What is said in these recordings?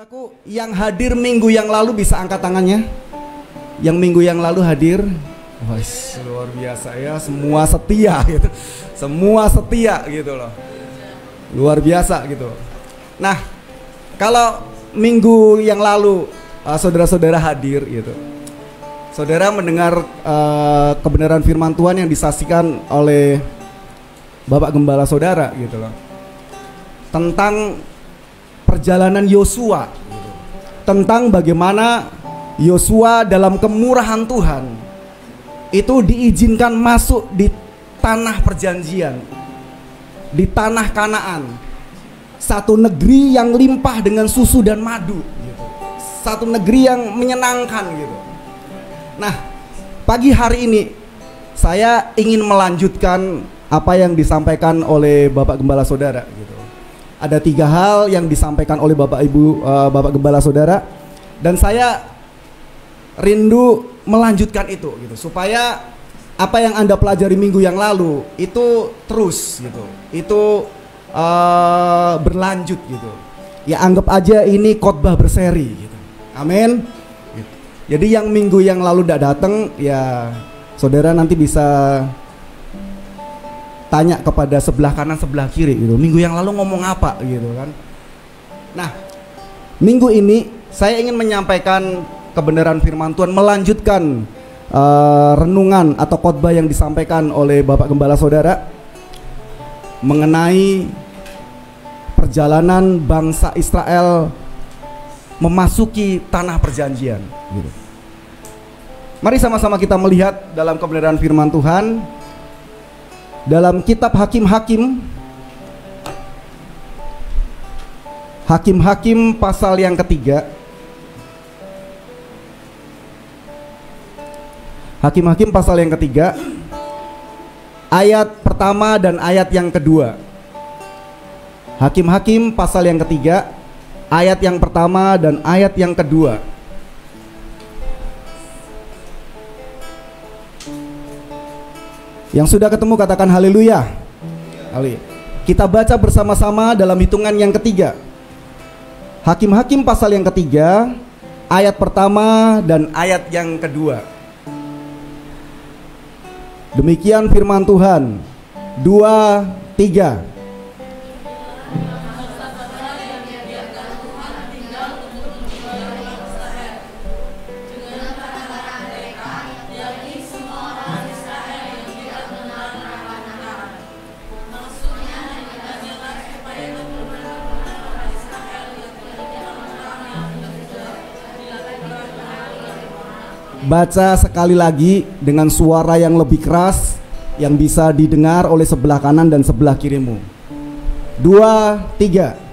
Saudaraku, yang hadir minggu yang lalu bisa angkat tangannya. Yang minggu yang lalu hadir, wah, luar biasa ya, semua setia gitu. Semua setia gitu loh. Luar biasa gitu. Nah, kalau minggu yang lalu saudara-saudara hadir gitu. Saudara mendengar kebenaran firman Tuhan yang disaksikan oleh Bapak Gembala saudara gitu loh. Tentang perjalanan Yosua, tentang bagaimana Yosua dalam kemurahan Tuhan itu diizinkan masuk di tanah perjanjian, di tanah Kanaan, satu negeri yang limpah dengan susu dan madu gitu. Satu negeri yang menyenangkan gitu. Nah, pagi hari ini saya ingin melanjutkan apa yang disampaikan oleh Bapak Gembala saudara gitu. Ada 3 hal yang disampaikan oleh Bapak Ibu Bapak Gembala saudara, dan saya rindu melanjutkan itu gitu, supaya apa yang Anda pelajari minggu yang lalu itu terus gitu, itu berlanjut gitu. Ya anggap aja ini khotbah berseri gitu. Amin gitu. Jadi yang minggu yang lalu tidak datang, ya saudara nanti bisa tanya kepada sebelah kanan sebelah kiri gitu, minggu yang lalu ngomong apa gitu kan. Nah, minggu ini saya ingin menyampaikan kebenaran firman Tuhan, melanjutkan renungan atau khotbah yang disampaikan oleh Bapak Gembala saudara mengenai perjalanan bangsa Israel memasuki tanah perjanjian gitu. Mari sama-sama kita melihat dalam kebenaran firman Tuhan dalam kitab Hakim-Hakim pasal yang ketiga. Hakim-Hakim pasal yang ketiga, ayat pertama dan ayat yang kedua. Hakim-Hakim pasal yang ketiga, ayat yang pertama dan ayat yang kedua. Yang sudah ketemu katakan haleluya. Kita baca bersama-sama dalam hitungan yang ketiga. Hakim-Hakim pasal yang ketiga, ayat pertama dan ayat yang kedua. Demikian firman Tuhan. 2, 3. Baca sekali lagi dengan suara yang lebih keras yang bisa didengar oleh sebelah kanan dan sebelah kirimu. 2, 3.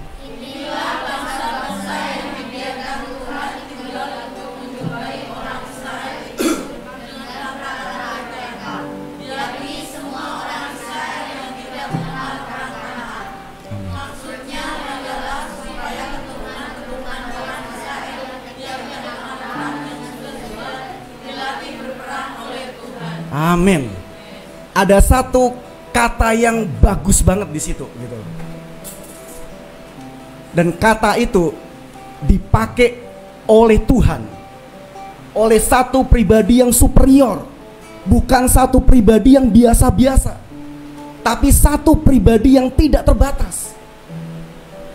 Amin. Ada satu kata yang bagus banget di situ gitu. Dan kata itu dipakai oleh Tuhan, oleh satu pribadi yang superior, bukan satu pribadi yang biasa-biasa, tapi satu pribadi yang tidak terbatas.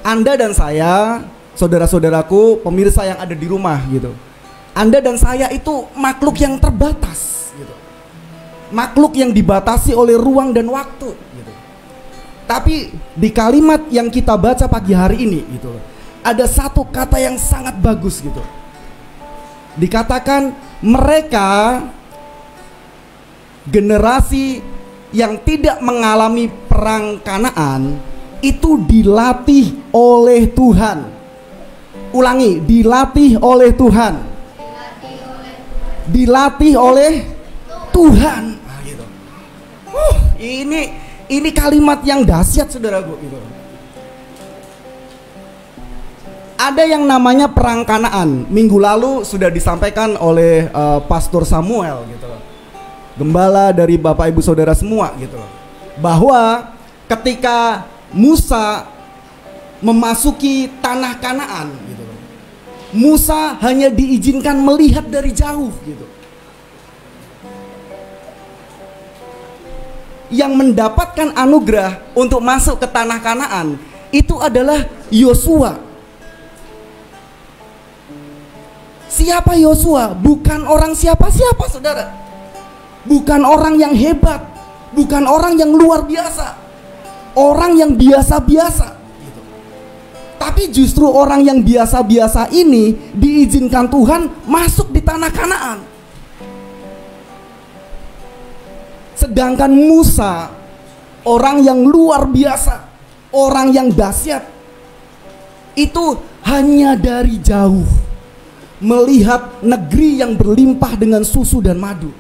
Anda dan saya, saudara-saudaraku, pemirsa yang ada di rumah gitu, Anda dan saya itu makhluk yang terbatas gitu. Makhluk yang dibatasi oleh ruang dan waktu gitu. Tapi di kalimat yang kita baca pagi hari ini gitu, ada satu kata yang sangat bagus gitu. Dikatakan mereka generasi yang tidak mengalami perang Kanaan itu dilatih oleh Tuhan. Ulangi, dilatih oleh Tuhan. Dilatih oleh Tuhan. Ini kalimat yang dahsyat saudaraku gitu. Ada yang namanya perang Kanaan. Minggu lalu sudah disampaikan oleh Pastor Samuel gitu loh. Gembala dari Bapak Ibu Saudara semua gitu loh. Bahwa ketika Musa memasuki tanah Kanaan gitu loh. Musa hanya diizinkan melihat dari jauh gitu. Yang mendapatkan anugerah untuk masuk ke tanah Kanaan itu adalah Yosua. Siapa Yosua? Bukan orang siapa-siapa, saudara. Bukan orang yang hebat, bukan orang yang luar biasa, orang yang biasa-biasa gitu. Tapi justru orang yang biasa-biasa ini diizinkan Tuhan masuk di tanah Kanaan. Sedangkan Musa, orang yang luar biasa, orang yang dahsyat, itu hanya dari jauh melihat negeri yang berlimpah dengan susu dan madu.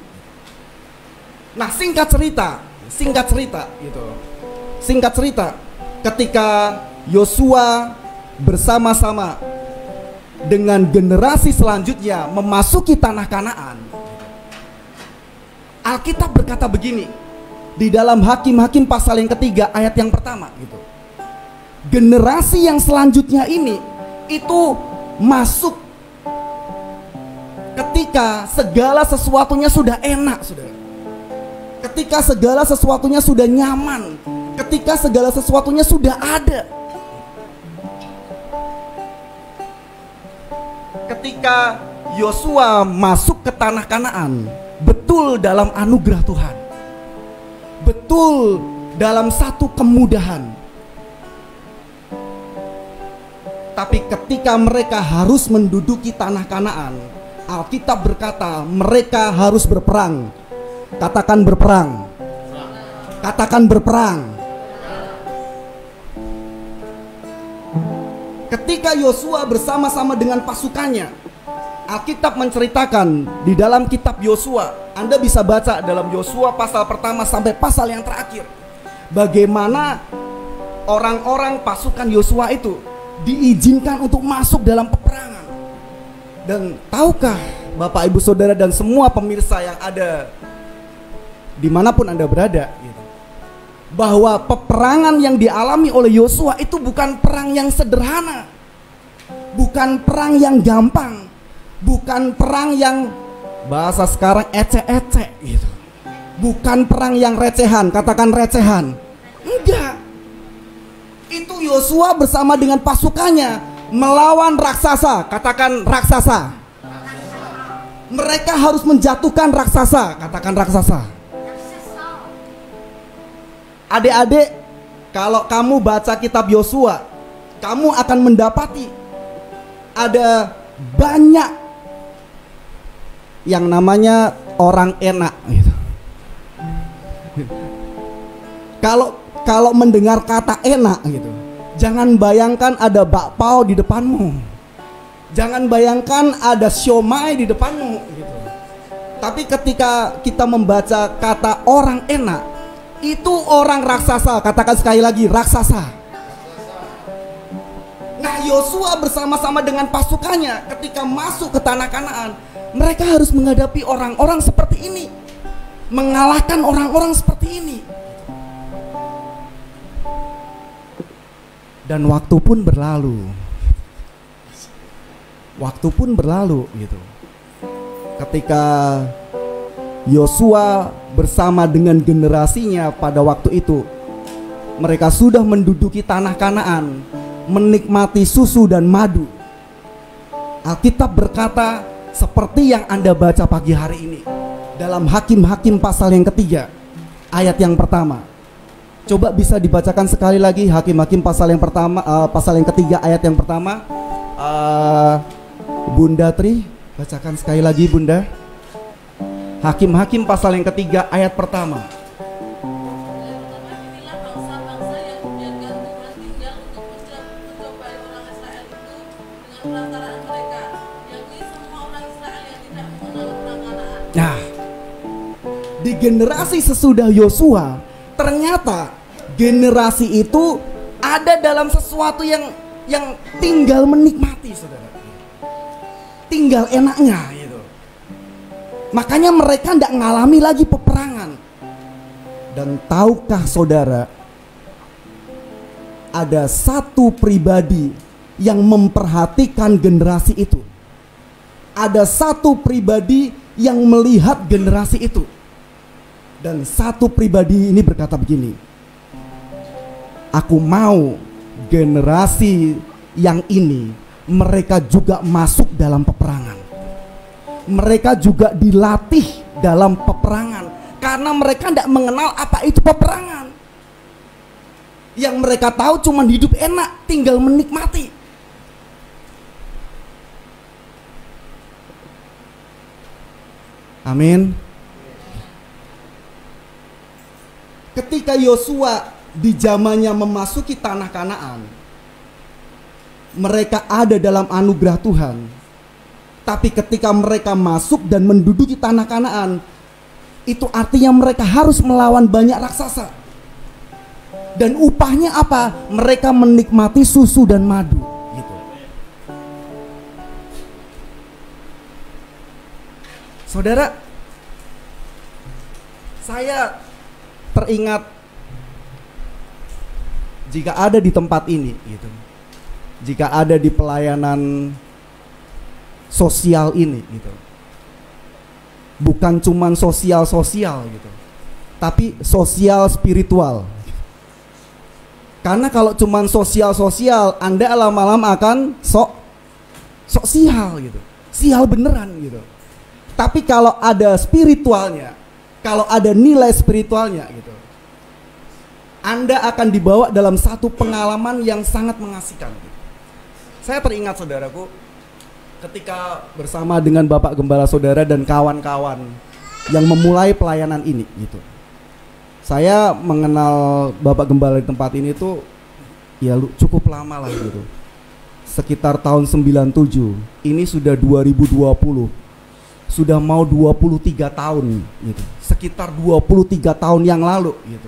Nah, singkat cerita gitu. Singkat cerita, ketika Yosua bersama-sama dengan generasi selanjutnya memasuki tanah Kanaan, Alkitab berkata begini di dalam Hakim-Hakim pasal yang ketiga ayat yang pertama gitu. Generasi yang selanjutnya ini itu masuk ketika segala sesuatunya sudah enak, saudara. Ketika segala sesuatunya sudah nyaman, ketika segala sesuatunya sudah ada. Ketika Yosua masuk ke tanah Kanaan, betul dalam anugerah Tuhan, betul dalam satu kemudahan. Tapi ketika mereka harus menduduki tanah Kanaan, Alkitab berkata mereka harus berperang. Katakan berperang. Katakan berperang. Ketika Yosua bersama-sama dengan pasukannya, Alkitab menceritakan di dalam kitab Yosua, Anda bisa baca dalam Yosua pasal pertama sampai pasal yang terakhir, bagaimana orang-orang pasukan Yosua itu diizinkan untuk masuk dalam peperangan. Dan tahukah Bapak Ibu Saudara dan semua pemirsa yang ada dimanapun Anda berada gitu, bahwa peperangan yang dialami oleh Yosua itu bukan perang yang sederhana, bukan perang yang gampang, bukan perang yang bahasa sekarang ecek-ecek gitu, bukan perang yang recehan. Katakan recehan. Enggak. Itu Yosua bersama dengan pasukannya melawan raksasa. Katakan raksasa. Mereka harus menjatuhkan raksasa. Katakan raksasa. Adik-adik, kalau kamu baca kitab Yosua, kamu akan mendapati ada banyak yang namanya orang enak gitu. Kalau mendengar kata enak gitu, jangan bayangkan ada bakpao di depanmu, jangan bayangkan ada siomay di depanmu gitu. Tapi ketika kita membaca kata orang enak, itu orang raksasa. Katakan sekali lagi, raksasa. Nah, Yosua bersama-sama dengan pasukannya ketika masuk ke tanah Kanaan, mereka harus menghadapi orang-orang seperti ini, mengalahkan orang-orang seperti ini. Dan waktu pun berlalu. Waktu pun berlalu gitu. Ketika Yosua bersama dengan generasinya pada waktu itu, mereka sudah menduduki tanah Kanaan, menikmati susu dan madu. Alkitab berkata seperti yang Anda baca pagi hari ini dalam Hakim-Hakim pasal yang ketiga ayat yang pertama. Coba bisa dibacakan sekali lagi Hakim-Hakim pasal yang pertama, pasal yang ketiga ayat yang pertama. Bunda Tri, bacakan sekali lagi Bunda. Hakim-Hakim pasal yang ketiga ayat pertama. Nah, di generasi sesudah Yosua, ternyata generasi itu ada dalam sesuatu yang tinggal menikmati, saudara. Tinggal enaknya gitu. Makanya mereka tidak ngalami lagi peperangan. Dan tahukah saudara, ada satu pribadi yang memperhatikan generasi itu. ada satu pribadi yang melihat generasi itu. Dan satu pribadi ini berkata begini, aku mau generasi yang ini mereka juga masuk dalam peperangan. Mereka juga dilatih dalam peperangan, karena mereka tidak mengenal apa itu peperangan. Yang mereka tahu cuma hidup enak, tinggal menikmati. Amin. Ketika Yosua di zamannya memasuki tanah Kanaan, mereka ada dalam anugerah Tuhan. Tapi ketika mereka masuk dan menduduki tanah Kanaan, itu artinya mereka harus melawan banyak raksasa. Dan upahnya apa? Mereka menikmati susu dan madu gitu. Saudara, saya teringat jika ada di tempat ini gitu, jika ada di pelayanan sosial ini gitu, bukan cuman sosial gitu, tapi sosial spiritual. Karena kalau cuman sosial Anda lama-lama akan sok sial gitu, sial beneran gitu. Tapi kalau ada spiritualnya, kalau ada nilai spiritualnya gitu, Anda akan dibawa dalam satu pengalaman yang sangat mengasihkan gitu. Saya teringat saudaraku, ketika bersama dengan Bapak Gembala Saudara dan kawan-kawan yang memulai pelayanan ini gitu. Saya mengenal Bapak Gembala di tempat ini tuh ya cukup lama lah gitu. Sekitar tahun 97. Ini sudah 2020. Sudah mau 23 tahun gitu. Sekitar 23 tahun yang lalu gitu.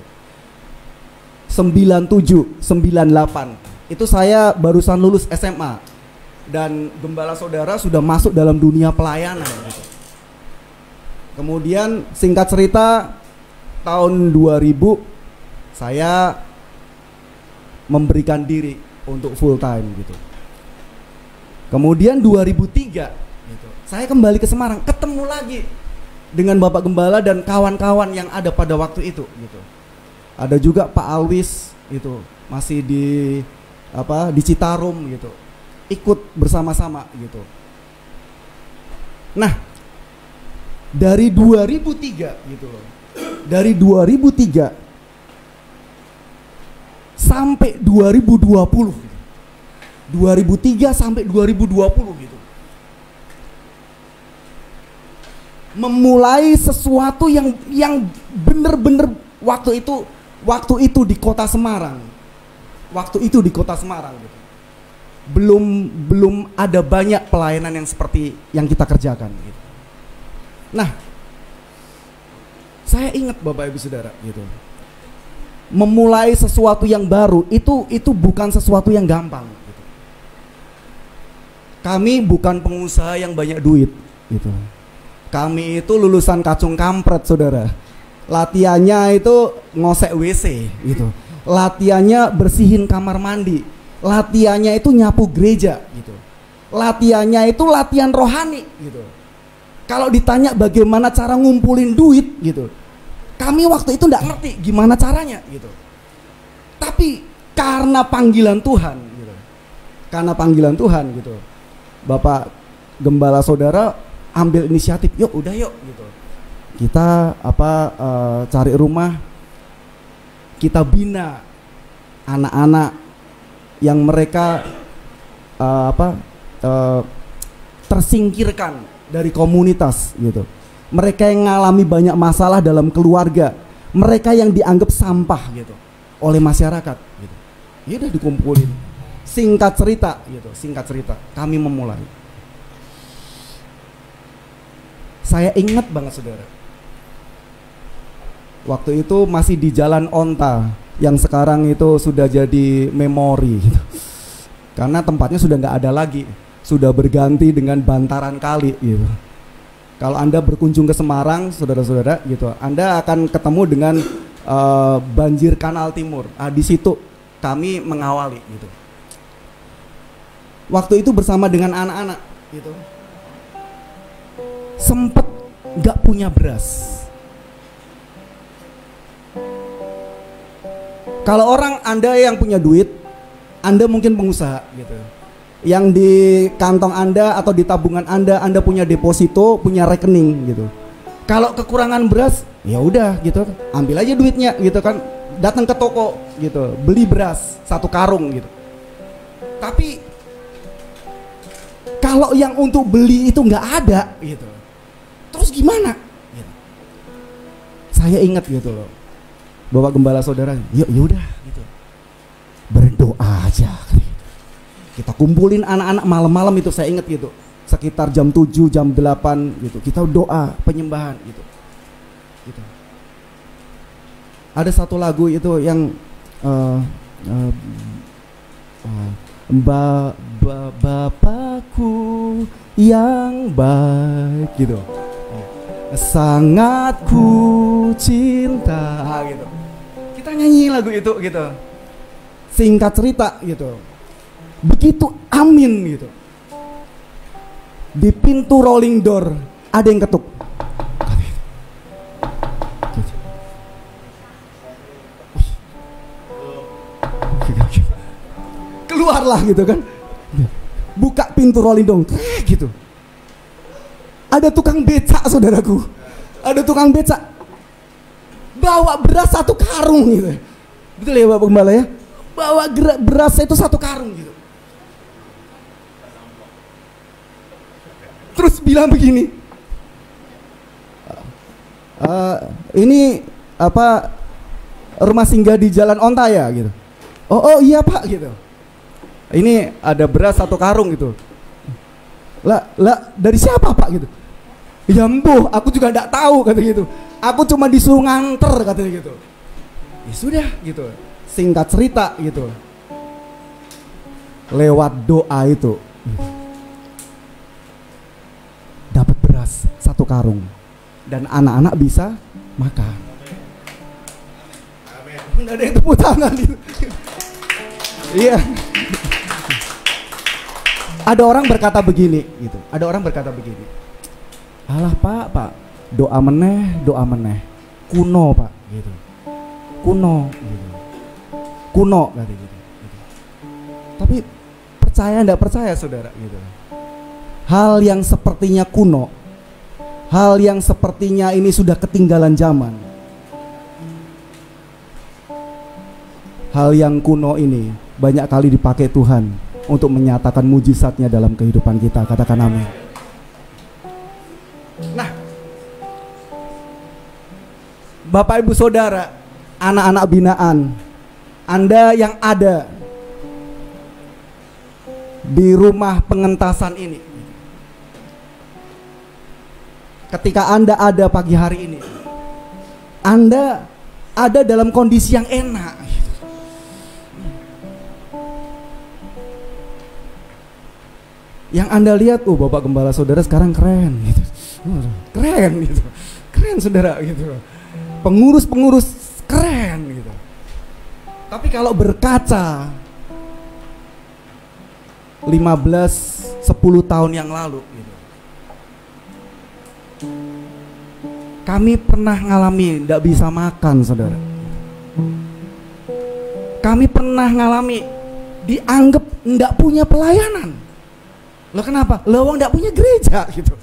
97, 98. Itu saya barusan lulus SMA. Dan Gembala Saudara sudah masuk dalam dunia pelayanan gitu. Kemudian singkat cerita, tahun 2000 saya memberikan diri untuk full time gitu. Kemudian 2003 gitu, saya kembali ke Semarang, ketemu lagi dengan Bapak Gembala dan kawan-kawan yang ada pada waktu itu gitu. Ada juga Pak Alwis itu masih di Citarum gitu, ikut bersama-sama gitu. Nah, dari 2003 gitu loh, dari 2003 sampai 2020 gitu. 2003 sampai 2020 gitu, memulai sesuatu yang bener-bener waktu itu di kota Semarang. Waktu itu di kota Semarang gitu. Belum ada banyak pelayanan yang seperti yang kita kerjakan gitu. Nah, saya ingat Bapak Ibu Saudara gitu. Memulai sesuatu yang baru itu bukan sesuatu yang gampang gitu. Kami bukan pengusaha yang banyak duit gitu. Kami itu lulusan kacung kampret saudara. Latihannya itu ngosek WC gitu. Latihannya bersihin kamar mandi. Latihannya itu nyapu gereja gitu. Latihannya itu latihan rohani gitu. Kalau ditanya bagaimana cara ngumpulin duit gitu, kami waktu itu nggak ngerti gimana caranya gitu. Tapi karena panggilan Tuhan gitu, karena panggilan Tuhan gitu, Bapak Gembala Saudara ambil inisiatif, yuk gitu. Kita cari rumah, kita bina anak-anak yang mereka tersingkirkan dari komunitas gitu. Mereka yang mengalami banyak masalah dalam keluarga, mereka yang dianggap sampah gitu oleh masyarakat gitu. Ya udah dikumpulin. Singkat cerita kami memulai. Saya ingat banget saudara, waktu itu masih di Jalan Onta yang sekarang itu sudah jadi memori gitu. Karena tempatnya sudah nggak ada lagi, sudah berganti dengan bantaran kali gitu. Kalau Anda berkunjung ke Semarang, saudara-saudara gitu, Anda akan ketemu dengan banjir Kanal Timur. Di situ kami mengawali gitu. Waktu itu bersama dengan anak-anak gitu. sempet gak punya beras. Kalau orang Anda yang punya duit, Anda mungkin pengusaha gitu. Yang di kantong Anda atau di tabungan Anda punya deposito, punya rekening gitu. Kalau kekurangan beras, ya udah gitu, ambil aja duitnya gitu kan, datang ke toko gitu, beli beras 1 karung gitu. Tapi kalau yang untuk beli itu nggak ada gitu, terus gimana? Gitu. Saya ingat gitu loh, Bapak Gembala Saudara, yaudah gitu, berdoa aja. Kita kumpulin anak-anak malam-malam itu, saya ingat gitu. Sekitar jam 7, jam 8 gitu. Kita doa penyembahan gitu. Gitu. Ada satu lagu itu yang Bapakku yang baik gitu. Sangat ku cinta gitu. Kita nyanyi lagu itu gitu. Singkat cerita gitu. Begitu amin gitu, di pintu rolling door ada yang ketuk. Keluarlah gitu kan, buka pintu rolling door gitu. Ada tukang becak, saudaraku. Ada tukang becak bawa beras 1 karung gitu. Betul ya Bapak Gembala ya? Bawa beras itu 1 karung gitu. Terus bilang begini, ini apa, rumah singgah di Jalan Onta ya gitu. Oh iya Pak gitu. Ini ada beras 1 karung gitu. Lah dari siapa Pak gitu? Ya mbuh, aku juga enggak tahu kata gitu. Aku cuma disuruh nganter katanya gitu. Ya sudah gitu. Singkat cerita gitu. Lewat doa itu dapat beras 1 karung dan anak-anak bisa makan. Amin. Ada yang tepuk tangan gitu. Iya. Ada orang berkata begini gitu. Ada orang berkata begini. Alah Pak, doa meneh, kuno Pak gitu. Kuno gitu. Kuno kata gitu. Tapi percaya enggak percaya saudara gitu. Hal yang sepertinya kuno, hal yang sepertinya ini sudah ketinggalan zaman, hal yang kuno ini banyak kali dipakai Tuhan untuk menyatakan mujizatnya dalam kehidupan kita. Katakan amin. Nah, Bapak Ibu Saudara, anak-anak binaan, Anda yang ada di rumah pengentasan ini, ketika Anda ada pagi hari ini, Anda ada dalam kondisi yang enak. Yang Anda lihat, Bapak Gembala Saudara sekarang keren gitu. Keren gitu. Keren saudara gitu. Pengurus-pengurus keren gitu. Tapi kalau berkaca 15-10 tahun yang lalu gitu, kami pernah ngalami tidak bisa makan saudara. Kami pernah ngalami dianggap tidak punya pelayanan. Loh kenapa? Loh tidak punya gereja gitu.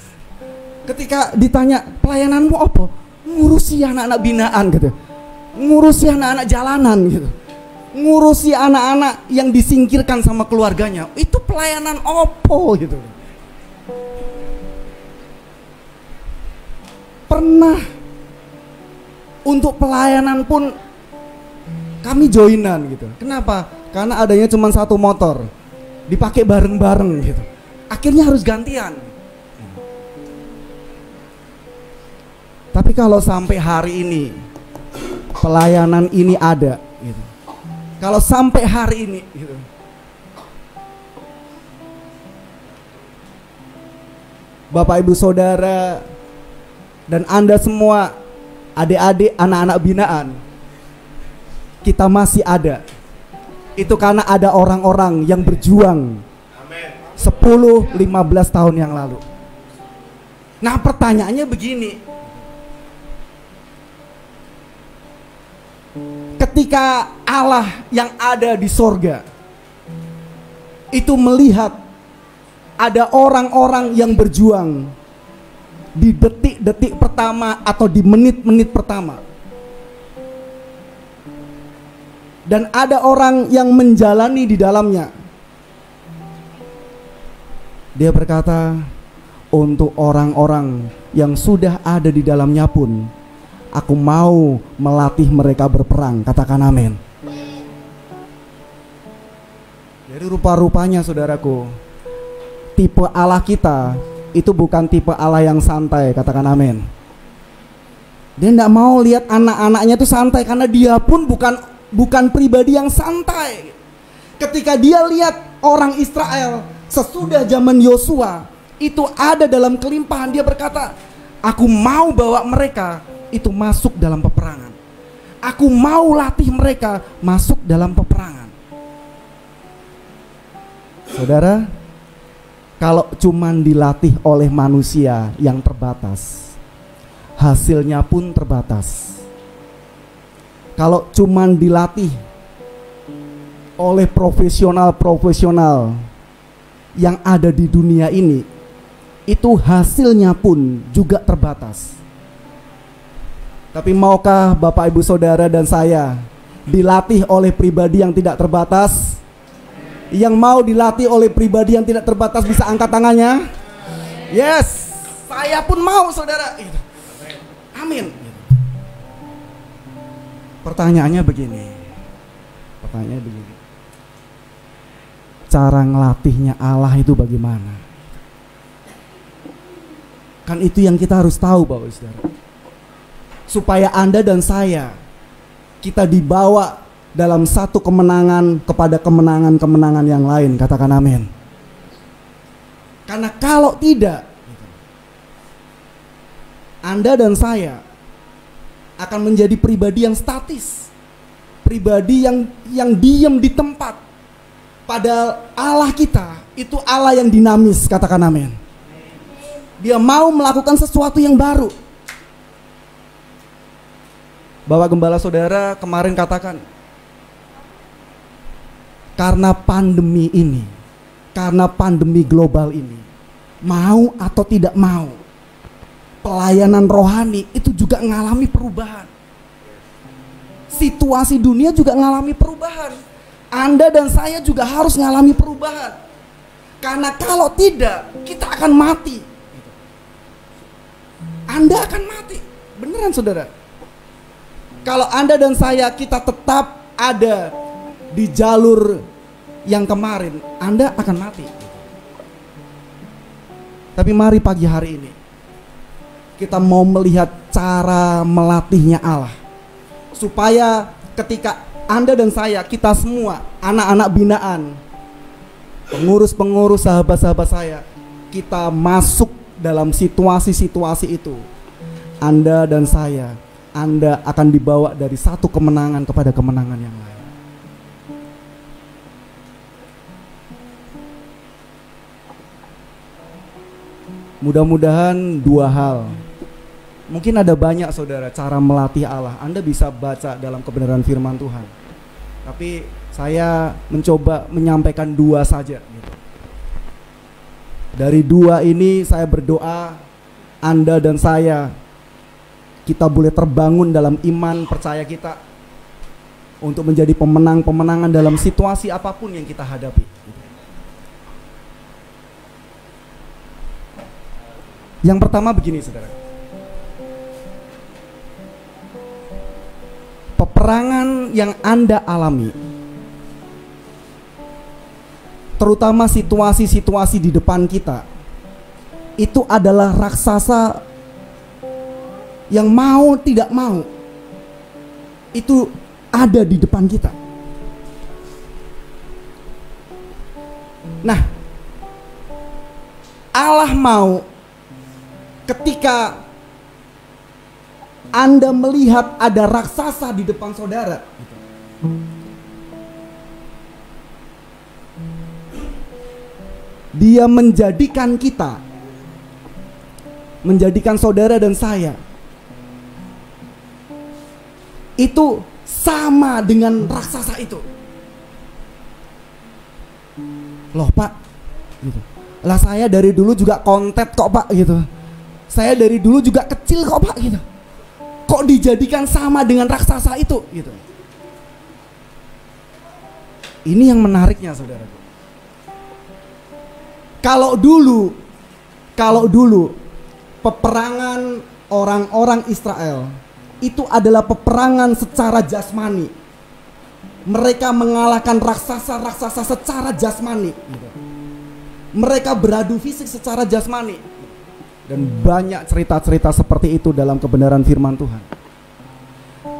Ketika ditanya pelayananmu apa? Ngurusi anak-anak binaan gitu, ngurusi anak-anak jalanan gitu, ngurusi anak-anak yang disingkirkan sama keluarganya. Itu pelayanan opo gitu. Pernah untuk pelayanan pun kami joinan gitu. Kenapa? Karena adanya cuma 1 motor, dipakai bareng-bareng gitu. Akhirnya harus gantian. Tapi kalau sampai hari ini pelayanan ini ada gitu. Kalau sampai hari ini gitu, Bapak Ibu Saudara dan Anda semua, adik-adik, anak-anak binaan, kita masih ada. Itu karena ada orang-orang yang berjuang 10-15 tahun yang lalu. Nah, pertanyaannya begini. Ketika Allah yang ada di sorga itu melihat ada orang-orang yang berjuang di detik-detik pertama atau di menit-menit pertama, dan ada orang yang menjalani di dalamnya, dia berkata, untuk orang-orang yang sudah ada di dalamnya pun aku mau melatih mereka berperang. Katakan amin. Jadi rupa-rupanya saudaraku, tipe Allah kita itu bukan tipe Allah yang santai. Katakan amin. Dia tidak mau lihat anak-anaknya itu santai, karena dia pun bukan pribadi yang santai. Ketika dia lihat orang Israel sesudah zaman Yosua itu ada dalam kelimpahan, dia berkata, aku mau bawa mereka itu masuk dalam peperangan. Aku mau latih mereka masuk dalam peperangan. Saudara, kalau cuman dilatih oleh manusia yang terbatas, hasilnya pun terbatas. Kalau cuman dilatih oleh profesional-profesional yang ada di dunia ini, itu hasilnya pun juga terbatas. Tapi maukah Bapak Ibu Saudara dan saya dilatih oleh pribadi yang tidak terbatas? Yang mau dilatih oleh pribadi yang tidak terbatas bisa angkat tangannya? Yes, saya pun mau, saudara. Amin. Pertanyaannya begini. Cara ngelatihnya Allah itu bagaimana? Kan itu yang kita harus tahu, Bapak Ibu Saudara. Supaya Anda dan saya, kita dibawa dalam satu kemenangan kepada kemenangan-kemenangan yang lain. Katakan amin. Karena kalau tidak, Anda dan saya akan menjadi pribadi yang statis, pribadi yang diam di tempat. Padahal Allah kita itu Allah yang dinamis. Katakan amin. Dia mau melakukan sesuatu yang baru. Bapak Gembala Saudara kemarin katakan, karena pandemi ini, karena pandemi global ini, mau atau tidak mau, pelayanan rohani itu juga mengalami perubahan. Situasi dunia juga mengalami perubahan. Anda dan saya juga harus mengalami perubahan. Karena kalau tidak, kita akan mati. Anda akan mati. Beneran saudara. Kalau Anda dan saya kita tetap ada di jalur yang kemarin, Anda akan mati. Tapi mari pagi hari ini kita mau melihat cara melatihnya Allah, supaya ketika Anda dan saya, kita semua anak-anak binaan, pengurus-pengurus, sahabat-sahabat saya, kita masuk dalam situasi-situasi itu, Anda dan saya, Anda akan dibawa dari satu kemenangan kepada kemenangan yang lain. Mudah-mudahan dua hal. Mungkin ada banyak saudara cara melatih Allah. Anda bisa baca dalam kebenaran firman Tuhan. Tapi saya mencoba menyampaikan dua saja gitu. Dari dua ini saya berdoa Anda dan saya, kita boleh terbangun dalam iman percaya kita untuk menjadi pemenang-pemenangan dalam situasi apapun yang kita hadapi. Yang pertama begini saudara, peperangan yang Anda alami, terutama situasi-situasi di depan kita, itu adalah raksasa yang mau tidak mau itu ada di depan kita. Nah, Allah mau ketika Anda melihat ada raksasa di depan saudara, Dia menjadikan kita menjadikan saudara dan saya itu sama dengan raksasa itu. Loh Pak, gitu. Lah saya dari dulu juga kontet kok Pak, gitu. Saya dari dulu juga kecil kok Pak, gitu. Kok dijadikan sama dengan raksasa itu, gitu. Ini yang menariknya, saudaraku. Kalau dulu peperangan orang-orang Israel itu adalah peperangan secara jasmani. Mereka mengalahkan raksasa-raksasa secara jasmani. Mereka beradu fisik secara jasmani. Dan banyak cerita-cerita seperti itu dalam kebenaran firman Tuhan.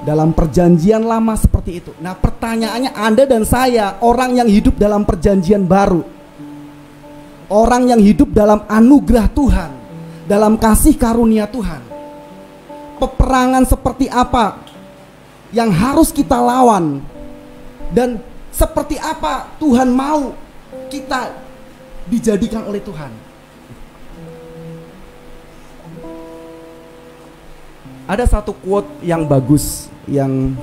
Dalam perjanjian lama seperti itu. Nah, pertanyaannya, Anda dan saya, orang yang hidup dalam perjanjian baru, orang yang hidup dalam anugerah Tuhan, dalam kasih karunia Tuhan, peperangan seperti apa yang harus kita lawan, dan seperti apa Tuhan mau kita dijadikan oleh Tuhan. Ada satu quote yang bagus yang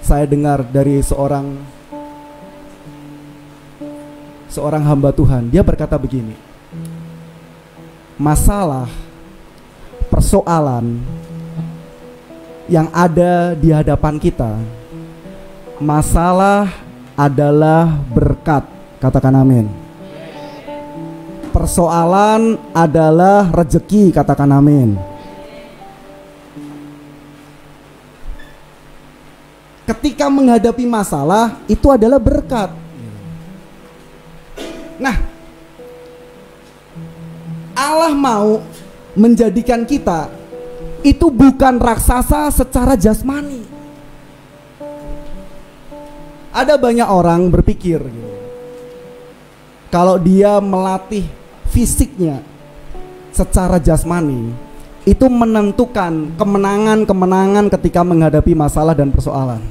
saya dengar dari seorang hamba Tuhan. Dia berkata begini, masalah, persoalan yang ada di hadapan kita, masalah adalah berkat. Katakan amin. Persoalan adalah rezeki. Katakan amin. Ketika menghadapi masalah, itu adalah berkat. Nah, Allah mau menjadikan kita itu bukan raksasa secara jasmani. Ada banyak orang berpikir gitu, kalau dia melatih fisiknya secara jasmani, itu menentukan kemenangan-kemenangan ketika menghadapi masalah dan persoalan.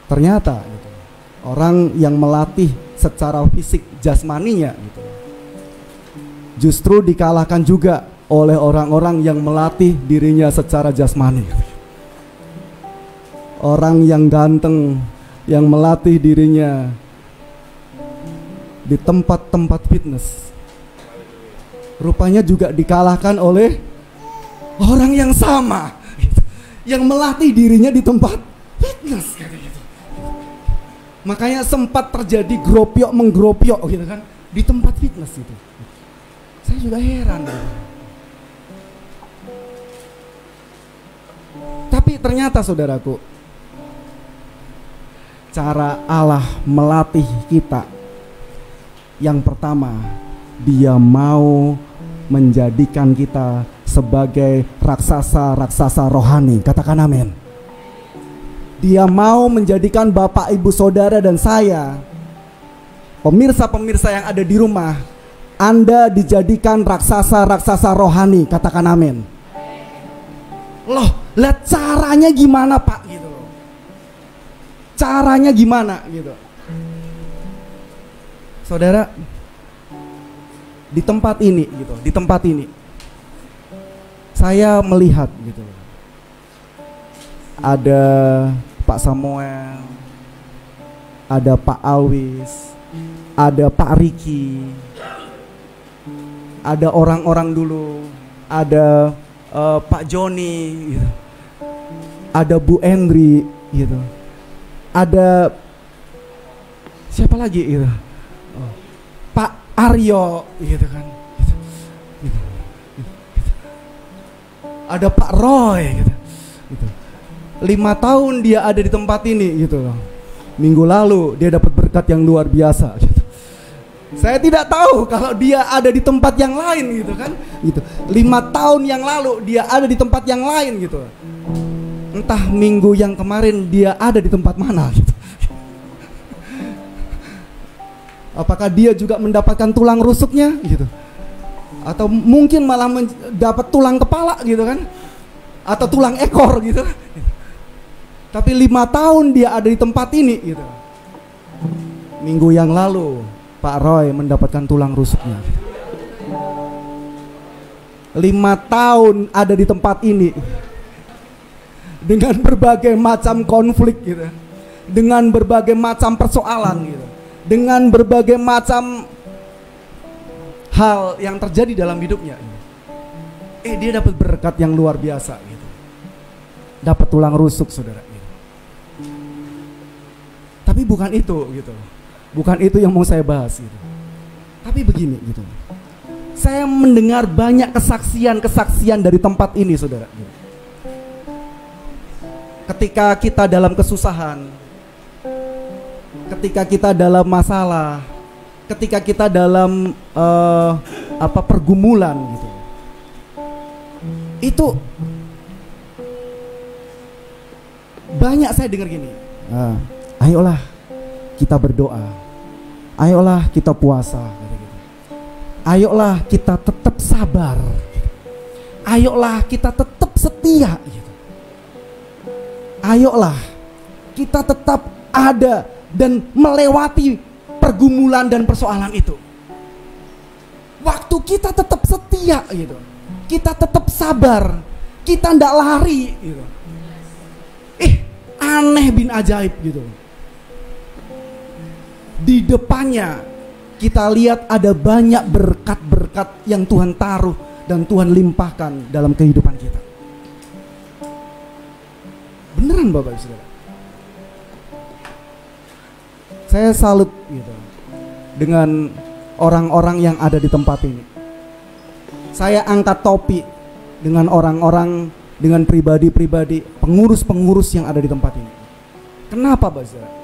Ternyata gitu, orang yang melatih secara fisik jasmaninya gitu, justru dikalahkan juga oleh orang-orang yang melatih dirinya secara jasmani. Orang yang ganteng, yang melatih dirinya di tempat-tempat fitness, rupanya juga dikalahkan oleh orang yang sama gitu, yang melatih dirinya di tempat fitness gitu. Makanya sempat terjadi gropiok menggropiok gitu kan di tempat fitness itu. Saya juga heran gitu. Tapi ternyata saudaraku, cara Allah melatih kita, yang pertama, Dia mau menjadikan kita sebagai raksasa-raksasa rohani. Katakan amin. Dia mau menjadikan Bapak, Ibu, Saudara dan saya, pemirsa-pemirsa yang ada di rumah, Anda dijadikan raksasa-raksasa rohani. Katakan amin. Loh, lihat caranya gimana Pak gitu loh. Caranya gimana gitu. Saudara, di tempat ini gitu, di tempat ini saya melihat gitu, ada Pak Samuel, ada Pak Alwis, ada Pak Riki, ada orang-orang dulu, ada Pak Joni gitu, ada Bu Endri gitu, ada siapa lagi gitu, Pak Aryo gitu kan, gitu. Ada Pak Roy gitu. 5 tahun dia ada di tempat ini gitu loh. Minggu lalu dia dapat berkat yang luar biasa gitu. Saya tidak tahu kalau dia ada di tempat yang lain gitu kan gitu. 5 tahun yang lalu dia ada di tempat yang lain gitu. Entah minggu yang kemarin dia ada di tempat mana gitu. Apakah dia juga mendapatkan tulang rusuknya gitu, atau mungkin malah dapat tulang kepala gitu kan, atau tulang ekor gitu. Tapi 5 tahun dia ada di tempat ini gitu. Minggu yang lalu Pak Roy mendapatkan tulang rusuknya. 5 tahun ada di tempat ini dengan berbagai macam konflik gitu, dengan berbagai macam persoalan gitu, dengan berbagai macam hal yang terjadi dalam hidupnya. Dia dapat berkat yang luar biasa gitu, dapat tulang rusuk saudara gitu. Tapi bukan itu gitu, bukan itu yang mau saya bahas gitu. Tapi begini gitu, saya mendengar banyak kesaksian dari tempat ini saudara. Ketika kita dalam kesusahan, ketika kita dalam masalah, ketika kita dalam pergumulan gitu, itu banyak saya dengar gini, ayolah kita berdoa, ayolah kita puasa, ayolah kita tetap sabar, ayolah kita tetap setia gitu. Ayolah kita tetap ada dan melewati pergumulan dan persoalan itu. Waktu kita tetap setia gitu, kita tetap sabar, kita ndak lari gitu. Aneh bin ajaib gitu. Di depannya kita lihat ada banyak berkat-berkat yang Tuhan taruh dan Tuhan limpahkan dalam kehidupan kita. Beneran Bapak Ibu Saudara. Saya salut gitu dengan orang-orang yang ada di tempat ini. Saya angkat topi dengan orang-orang, dengan pribadi-pribadi, pengurus-pengurus yang ada di tempat ini. Kenapa Bapak Saudara?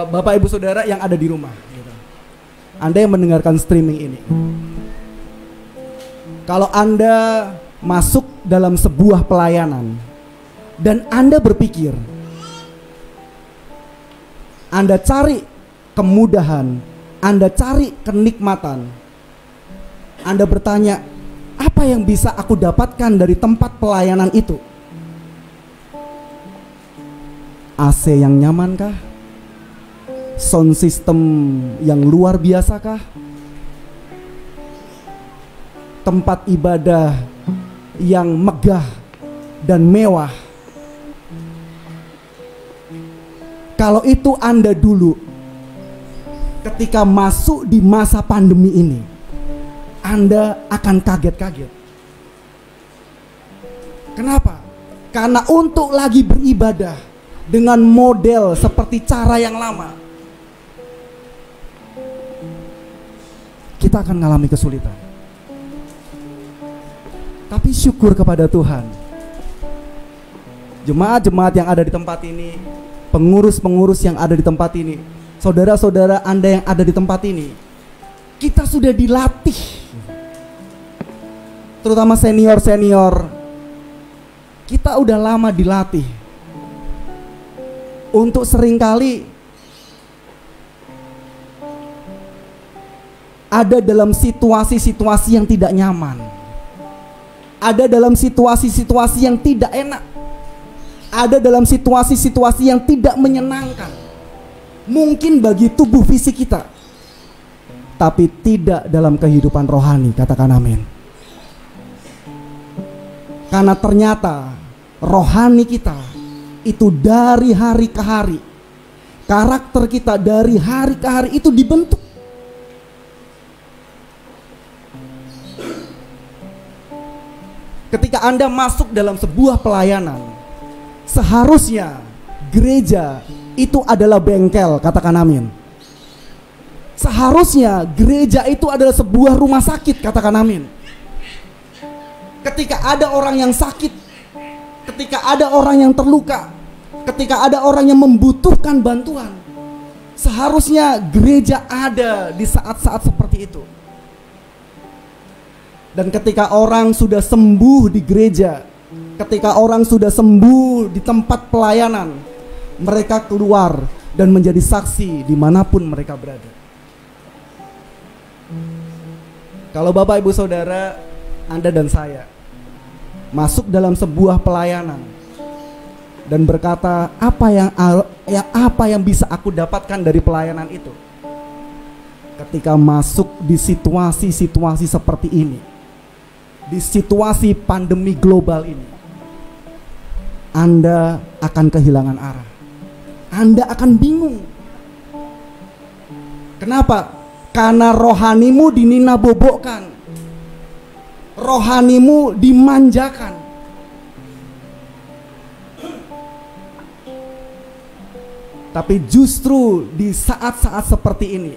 Bapak Ibu Saudara yang ada di rumah gitu. Anda yang mendengarkan streaming ini, kalau Anda masuk dalam sebuah pelayanan dan Anda berpikir, Anda cari kemudahan, Anda cari kenikmatan, Anda bertanya, apa yang bisa aku dapatkan dari tempat pelayanan itu? AC yang nyaman kah? Sound system yang luar biasa kah? Tempat ibadah yang megah dan mewah? Kalau itu Anda dulu ketika masuk di masa pandemi ini, Anda akan kaget-kaget. Kenapa? Karena untuk lagi beribadah dengan model seperti cara yang lama, kita akan mengalami kesulitan. Tapi syukur kepada Tuhan, jemaat-jemaat yang ada di tempat ini, pengurus-pengurus yang ada di tempat ini, saudara-saudara Anda yang ada di tempat ini, kita sudah dilatih, terutama senior-senior, kita udah lama dilatih untuk seringkali ada dalam situasi-situasi yang tidak nyaman, ada dalam situasi-situasi yang tidak enak, ada dalam situasi-situasi yang tidak menyenangkan, mungkin bagi tubuh fisik kita, tapi tidak dalam kehidupan rohani. Katakan amin. Karena ternyata rohani kita itu dari hari ke hari, karakter kita dari hari ke hari itu dibentuk. Ketika Anda masuk dalam sebuah pelayanan, seharusnya gereja itu adalah bengkel. Katakan amin. Seharusnya gereja itu adalah sebuah rumah sakit. Katakan amin. Ketika ada orang yang sakit, ketika ada orang yang terluka, ketika ada orang yang membutuhkan bantuan, seharusnya gereja ada di saat-saat seperti itu. Dan ketika orang sudah sembuh di gereja, ketika orang sudah sembuh di tempat pelayanan, mereka keluar dan menjadi saksi dimanapun mereka berada. Kalau Bapak Ibu Saudara, Anda dan saya masuk dalam sebuah pelayanan dan berkata, apa yang bisa aku dapatkan dari pelayanan itu? ketika masuk di situasi-situasi seperti ini, di situasi pandemi global ini, Anda akan kehilangan arah. Anda akan bingung. Kenapa? Karena rohanimu dininabobokkan, rohanimu dimanjakan. Tapi justru di saat-saat seperti ini,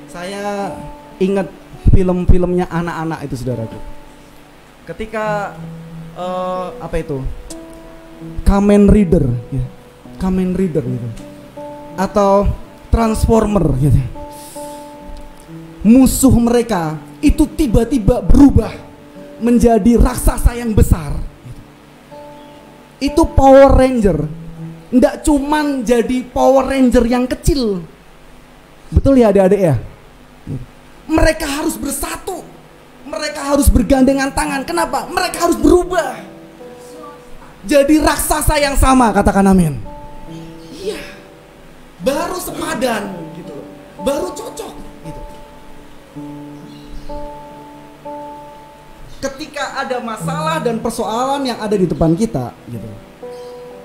saya ingat film-filmnya anak-anak itu, saudaraku. Ketika apa itu, Kamen Rider, ya. Kamen Rider gitu, atau Transformer gitu. Musuh mereka itu tiba-tiba berubah menjadi raksasa yang besar. Itu Power Ranger. Nggak cuman jadi Power Ranger yang kecil. Betul ya adik-adik ya? Mereka harus bersatu. Mereka harus bergandengan tangan. Kenapa? Mereka harus berubah jadi raksasa yang sama, katakan amin. Iya. Baru sepadan gitu. Baru cocok gitu. Ketika ada masalah dan persoalan yang ada di depan kita gitu,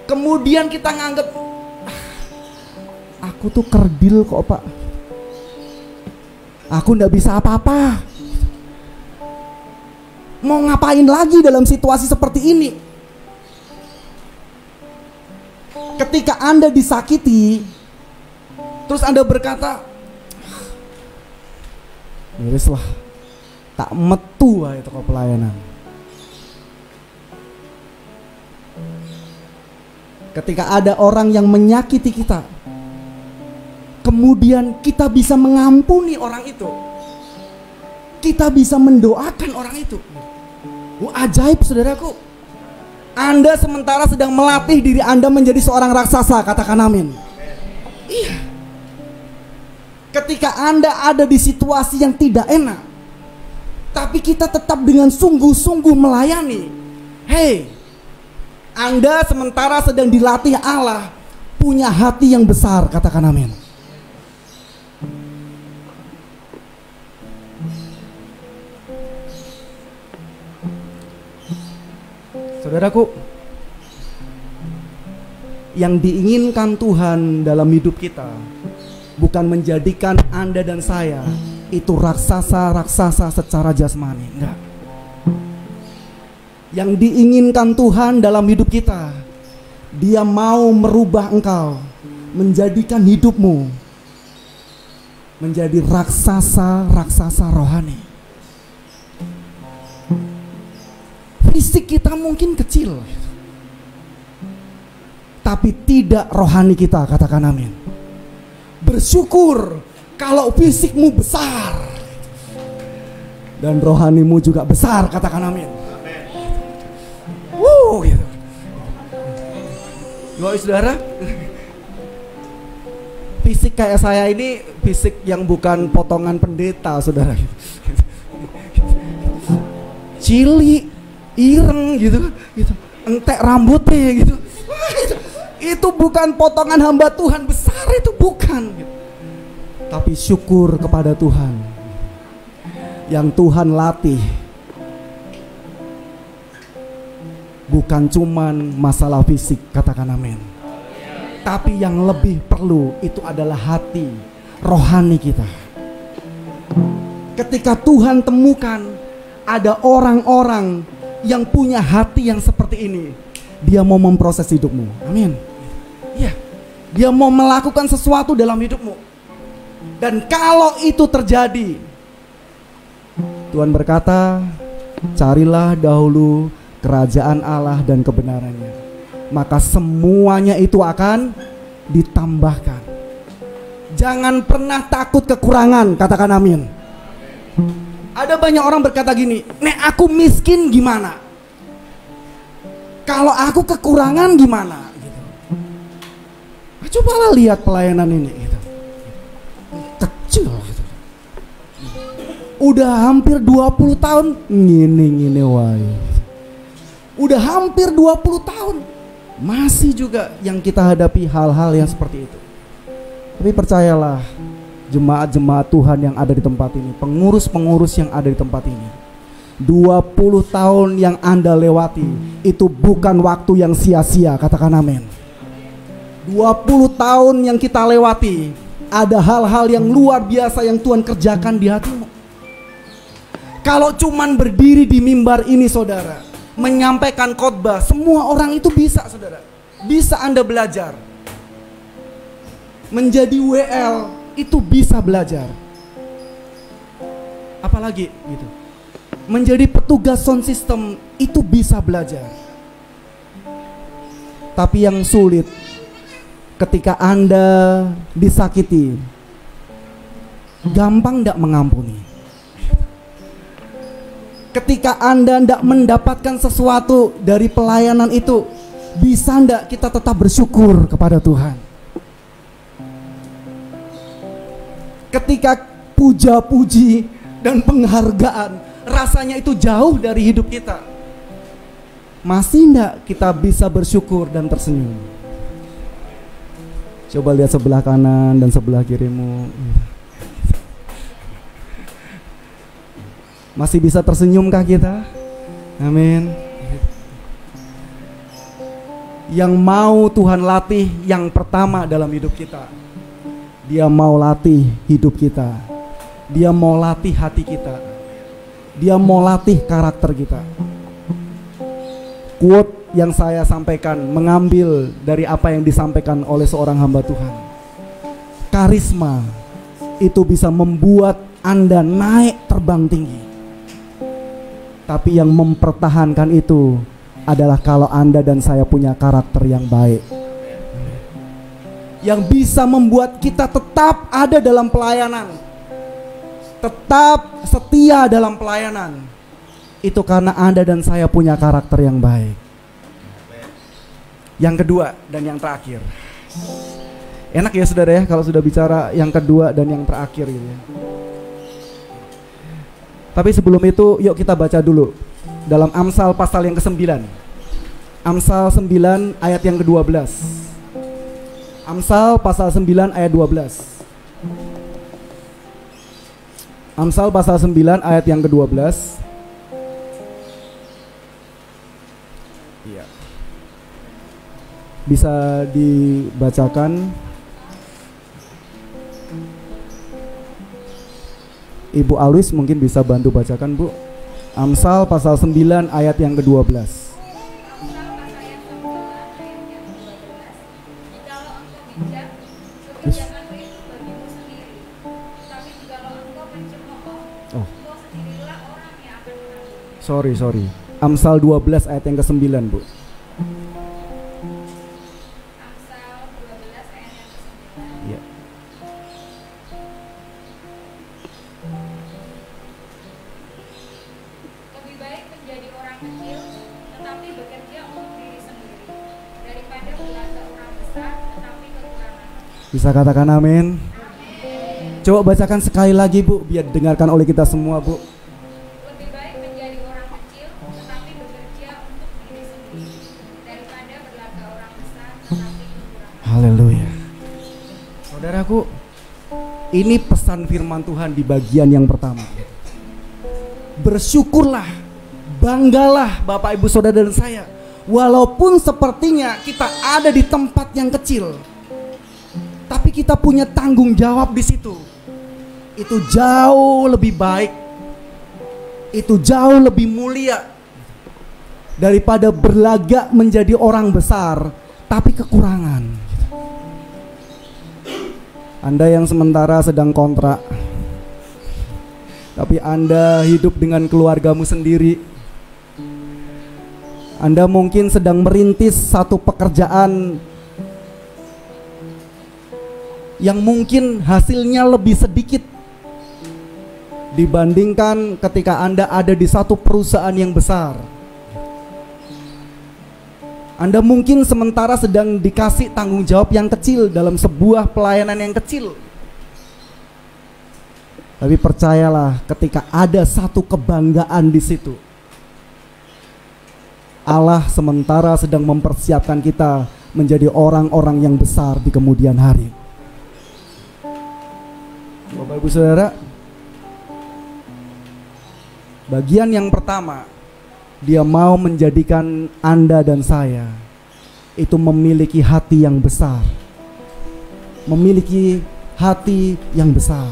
kemudian kita nganggep, aku tuh kerdil kok Pak, aku nggak bisa apa-apa. Mau ngapain lagi dalam situasi seperti ini? Ketika Anda disakiti, terus Anda berkata, mirislah, tak metu itu kok pelayanan. Ketika ada orang yang menyakiti kita, kemudian kita bisa mengampuni orang itu, kita bisa mendoakan orang itu. Ajaib, saudaraku. Anda sementara sedang melatih diri Anda menjadi seorang raksasa, katakan amin. Iya. Ketika Anda ada di situasi yang tidak enak, tapi kita tetap dengan sungguh-sungguh melayani. Hei, Anda sementara sedang dilatih Allah punya hati yang besar, katakan amin. Saudaraku, yang diinginkan Tuhan dalam hidup kita bukan menjadikan Anda dan saya itu raksasa-raksasa secara jasmani, enggak. Yang diinginkan Tuhan dalam hidup kita, Dia mau merubah engkau, menjadikan hidupmu menjadi raksasa-raksasa rohani. Fisik kita mungkin kecil, tapi tidak rohani kita, katakan amin. Bersyukur kalau fisikmu besar dan rohanimu juga besar, katakan amin. Gitu. Bapak saudara, fisik kayak saya ini fisik yang bukan potongan pendeta, saudara. Cili, ireng gitu, entek rambutnya gitu. Itu bukan potongan hamba Tuhan besar, itu bukan. Tapi syukur kepada Tuhan yang Tuhan latih. Bukan cuman masalah fisik, katakan amin. Tapi yang lebih perlu itu adalah hati rohani kita. Ketika Tuhan temukan ada orang-orang yang punya hati yang seperti ini, Dia mau memproses hidupmu. Amin. Iya. Dia mau melakukan sesuatu dalam hidupmu. Dan kalau itu terjadi, Tuhan berkata, carilah dahulu kerajaan Allah dan kebenarannya, maka semuanya itu akan ditambahkan. Jangan pernah takut kekurangan, katakan amin. Ada banyak orang berkata gini, nek aku miskin gimana? Kalau aku kekurangan gimana? Gitu. Cobalah lihat pelayanan ini, gitu. Kecil gitu. Udah hampir 20 tahun ngini wae. Udah hampir 20 tahun masih juga yang kita hadapi hal-hal yang seperti itu. Tapi percayalah, jemaat-jemaat Tuhan yang ada di tempat ini, pengurus-pengurus yang ada di tempat ini. 20 tahun yang Anda lewati itu bukan waktu yang sia-sia, katakan amin. 20 tahun yang kita lewati, ada hal-hal yang luar biasa yang Tuhan kerjakan di hatimu. Kalau cuman berdiri di mimbar ini saudara, menyampaikan khotbah, semua orang itu bisa saudara. Bisa Anda belajar. Menjadi WL itu bisa belajar. Apalagi gitu. Menjadi petugas sound system itu bisa belajar. Tapi yang sulit ketika Anda disakiti, gampang tidak mengampuni. Ketika Anda tidak mendapatkan sesuatu dari pelayanan itu, bisa tidak kita tetap bersyukur kepada Tuhan? Ketika puja-puji dan penghargaan rasanya itu jauh dari hidup kita, masih tidak kita bisa bersyukur dan tersenyum? Coba lihat sebelah kanan dan sebelah kirimu. Masih bisa tersenyumkah kita? Amin. Yang mau Tuhan latih yang pertama dalam hidup kita, Dia mau latih hidup kita. Dia mau latih hati kita. Dia mau latih karakter kita. Quote yang saya sampaikan mengambil dari apa yang disampaikan oleh seorang hamba Tuhan. Karisma itu bisa membuat Anda naik terbang tinggi. Tapi yang mempertahankan itu adalah kalau Anda dan saya punya karakter yang baik, yang bisa membuat kita tetap ada dalam pelayanan, tetap setia dalam pelayanan. Itu karena Anda dan saya punya karakter yang baik. Yang kedua dan yang terakhir. Enak ya saudara ya kalau sudah bicara yang kedua dan yang terakhir gitu ya. Tapi sebelum itu yuk kita baca dulu dalam Amsal pasal yang ke-9. Amsal 9 ayat yang ke-12. Amsal pasal 9 ayat 12. Amsal pasal 9 ayat yang ke-12. Iya. Bisa dibacakan. Ibu Alwis mungkin bisa bantu bacakan, Bu. Amsal pasal 9 ayat yang ke-12. Oh. Sorry. Amsal 12 ayat yang ke-9, Bu. Amsal 12 ayat yang ke-9. Iya. Lebih baik menjadi orang kecil tetapi bekerja untuk diri sendiri daripada berlagak orang besar tetapi kekurangan. Bisa katakan amin? Coba bacakan sekali lagi, Bu, biar didengarkan oleh kita semua, Bu. Lebih baik menjadi orang kecil tetapi bekerja untuk diri sendiri daripada berlagak orang besar tetapi kekurangan. Haleluya. Saudaraku, ini pesan firman Tuhan di bagian yang pertama. Bersyukurlah, banggalah Bapak Ibu Saudara dan saya, walaupun sepertinya kita ada di tempat yang kecil, tapi kita punya tanggung jawab di situ. Itu jauh lebih baik, itu jauh lebih mulia daripada berlagak menjadi orang besar tapi kekurangan. Anda yang sementara sedang kontrak, tapi Anda hidup dengan keluargamu sendiri. Anda mungkin sedang merintis satu pekerjaan yang mungkin hasilnya lebih sedikit dibandingkan ketika Anda ada di satu perusahaan yang besar. Anda mungkin sementara sedang dikasih tanggung jawab yang kecil dalam sebuah pelayanan yang kecil. Tapi percayalah, ketika ada satu kebanggaan di situ, Allah sementara sedang mempersiapkan kita menjadi orang-orang yang besar di kemudian hari. Bapak Ibu Saudara, bagian yang pertama, Dia mau menjadikan Anda dan saya itu memiliki hati yang besar. Memiliki hati yang besar.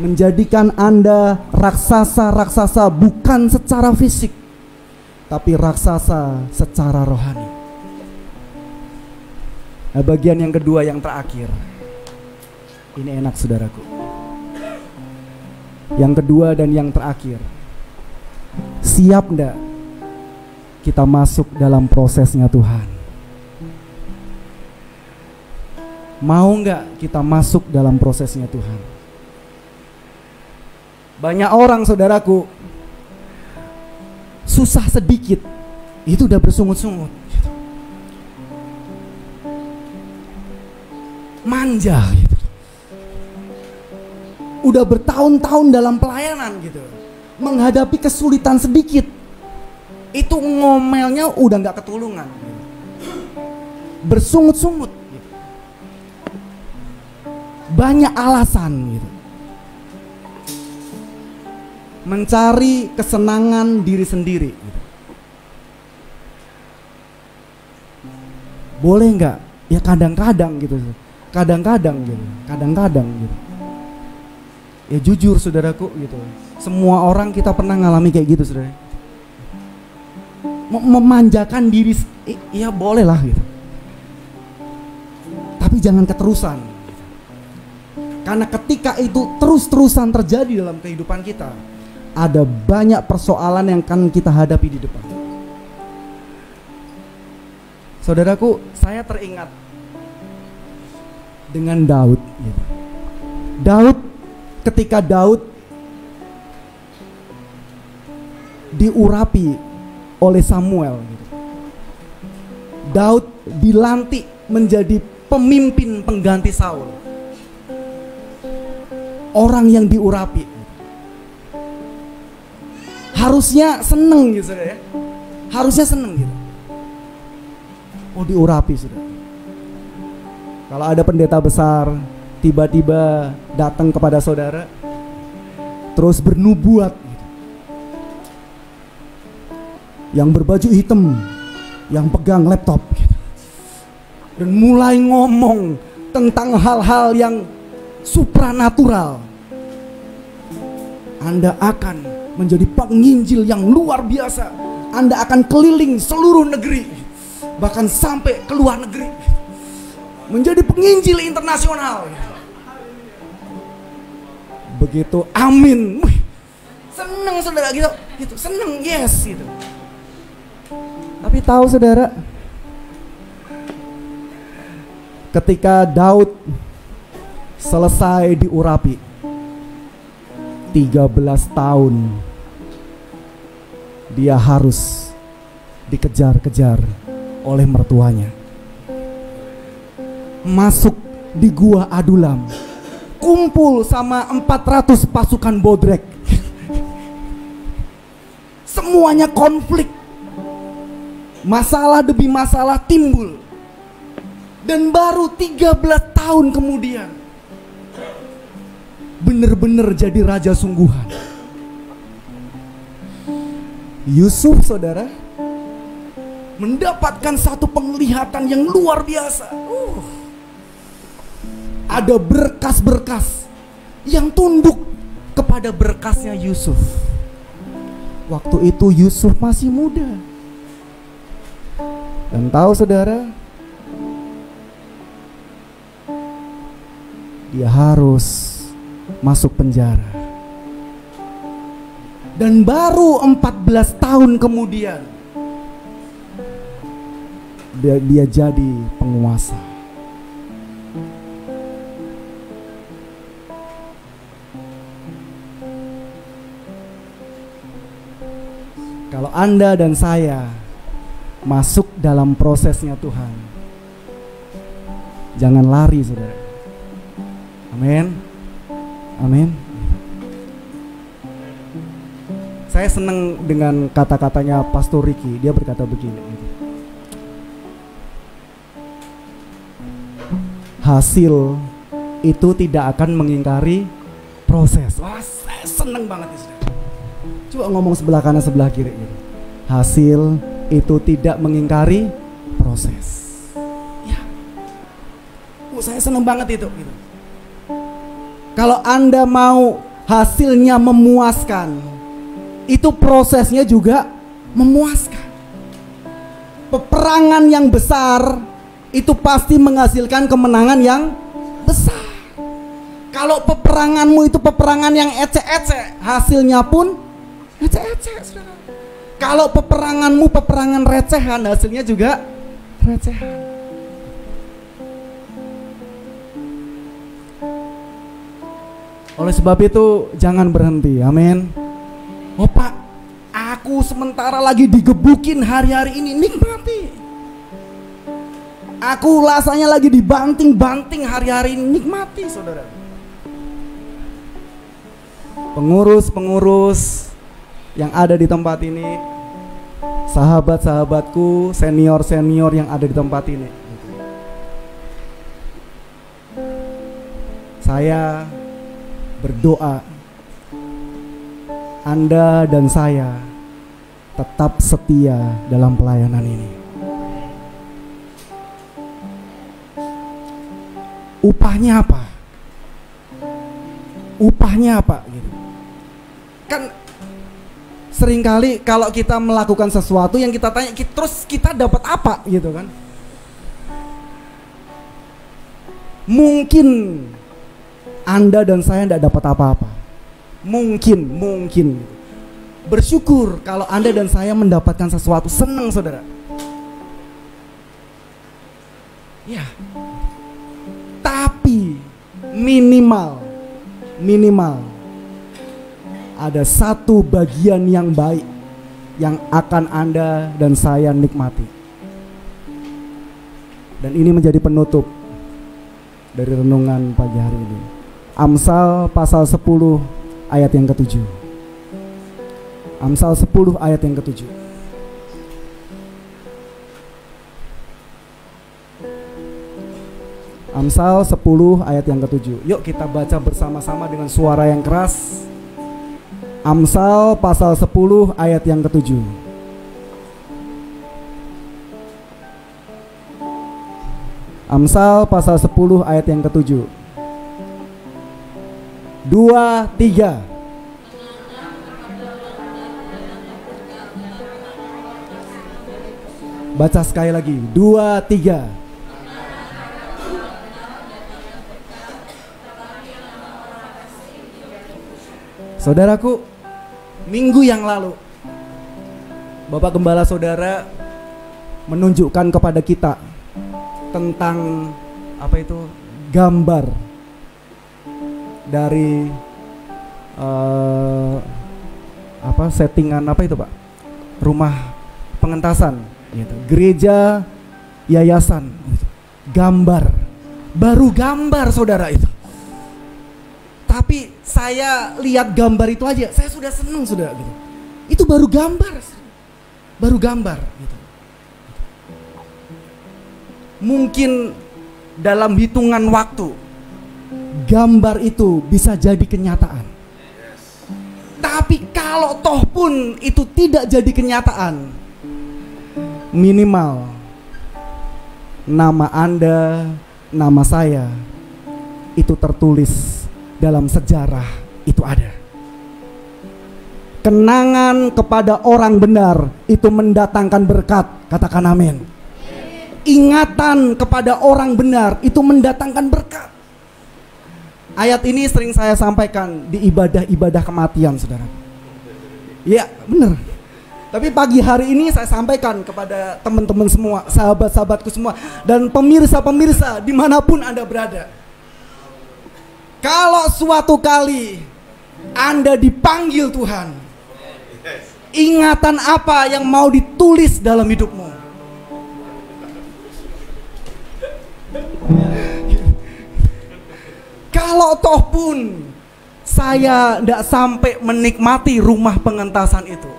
Menjadikan Anda raksasa-raksasa bukan secara fisik, tapi raksasa secara rohani. Nah, bagian yang kedua yang terakhir. Ini enak saudaraku. Yang kedua dan yang terakhir. Siap enggak kita masuk dalam prosesnya Tuhan? Mau enggak kita masuk dalam prosesnya Tuhan? Banyak orang saudaraku susah sedikit itu udah bersungut-sungut gitu. Manja gitu. Udah bertahun-tahun dalam pelayanan gitu, menghadapi kesulitan sedikit itu ngomelnya udah gak ketulungan gitu. Bersungut-sungut gitu. Banyak alasan gitu, mencari kesenangan diri sendiri gitu. Boleh nggak? Ya kadang-kadang gitu, kadang-kadang gitu, kadang-kadang gitu. Ya jujur saudaraku gitu, semua orang kita pernah ngalami kayak gitu saudara. Memanjakan diri, ya boleh lah gitu, tapi jangan keterusan gitu. Karena ketika itu terus-terusan terjadi dalam kehidupan kita, ada banyak persoalan yang akan kita hadapi di depan. Saudaraku, saya teringat dengan Daud gitu. Ketika Daud diurapi oleh Samuel gitu. Daud dilantik menjadi pemimpin pengganti Saul. Orang yang diurapi harusnya seneng gitu ya. Harusnya seneng gitu. Oh, diurapi sudah. Kalau ada pendeta besar tiba-tiba datang kepada saudara terus bernubuat gitu. Yang berbaju hitam, yang pegang laptop gitu. Dan mulai ngomong tentang hal-hal yang supranatural. Anda akan menjadi penginjil yang luar biasa. Anda akan keliling seluruh negeri, bahkan sampai ke luar negeri, menjadi penginjil internasional. Begitu amin, wih, seneng saudara gitu, seneng, yes gitu. Tapi tahu saudara, ketika Daud selesai diurapi 13 tahun, dia harus dikejar-kejar oleh mertuanya, masuk di gua Adulam, kumpul sama 400 pasukan bodrek. Semuanya konflik, masalah demi masalah timbul. Dan baru 13 tahun kemudian benar-benar jadi raja sungguhan. Yusuf saudara mendapatkan satu penglihatan yang luar biasa. Ada berkas-berkas yang tunduk kepada berkasnya Yusuf. Waktu itu Yusuf masih muda. Dan tahu saudara, dia harus masuk penjara. Dan baru 14 tahun kemudian dia jadi penguasa. Kalau Anda dan saya masuk dalam prosesnya Tuhan, jangan lari saudara. Amin. Amin. Saya senang dengan kata-katanya Pastor Ricky. Dia berkata begini, hasil itu tidak akan mengingkari proses. Wah, saya seneng banget ini. Coba ngomong sebelah kanan sebelah kiri gitu. Hasil itu tidak mengingkari proses. Ya. Saya seneng banget itu gitu. Kalau Anda mau hasilnya memuaskan, itu prosesnya juga memuaskan. Peperangan yang besar itu pasti menghasilkan kemenangan yang besar. Kalau peperanganmu itu peperangan yang ecek-ecek, hasilnya pun ecek-ecek, saudara. Kalau peperanganmu peperangan recehan, hasilnya juga recehan. Oleh sebab itu jangan berhenti, amin. Oh Pak, aku sementara lagi digebukin hari-hari ini, nikmati. Aku rasanya lagi dibanting-banting hari-hari ini, nikmati saudara. Pengurus-pengurus yang ada di tempat ini, sahabat-sahabatku, senior-senior yang ada di tempat ini, saya berdoa Anda dan saya tetap setia dalam pelayanan ini. Upahnya apa? Upahnya apa gitu. Kan seringkali kalau kita melakukan sesuatu yang kita tanya, terus kita dapat apa gitu kan? Mungkin Anda dan saya tidak dapat apa-apa. Mungkin bersyukur kalau Anda dan saya mendapatkan sesuatu, senang saudara. Ya. Tapi minimal ada satu bagian yang baik yang akan Anda dan saya nikmati. Dan ini menjadi penutup dari renungan pagi hari ini. Amsal pasal 10 ayat yang ke-7. Amsal 10 ayat yang ke-7. Amsal 10 ayat yang ke-7. Yuk kita baca bersama-sama dengan suara yang keras. Amsal pasal 10 ayat yang ke-7. Amsal pasal 10 ayat yang ke-7. 2, 3. Baca sekali lagi. 2, 3. Saudaraku, minggu yang lalu Bapak Gembala Saudara menunjukkan kepada kita tentang apa itu? Gambar dari settingan apa itu Pak? Rumah pengentasan gitu. Gereja yayasan gitu. Gambar. Baru gambar saudara itu. Tapi saya lihat gambar itu aja, saya sudah senang sudah gitu. Itu baru gambar. Baru gambar gitu. Mungkin dalam hitungan waktu gambar itu bisa jadi kenyataan. Tapi kalau toh pun itu tidak jadi kenyataan, minimal nama Anda, nama saya itu tertulis dalam sejarah, itu ada. Kenangan kepada orang benar itu mendatangkan berkat, katakan amin. Ingatan kepada orang benar itu mendatangkan berkat. Ayat ini sering saya sampaikan di ibadah-ibadah kematian, saudara. Ya, benar. Tapi pagi hari ini saya sampaikan kepada teman-teman semua, sahabat-sahabatku semua, dan pemirsa-pemirsa dimanapun Anda berada. Kalau suatu kali Anda dipanggil Tuhan, ingatan apa yang mau ditulis dalam hidupmu? Kalau toh pun saya tidak sampai menikmati rumah pengentasan itu,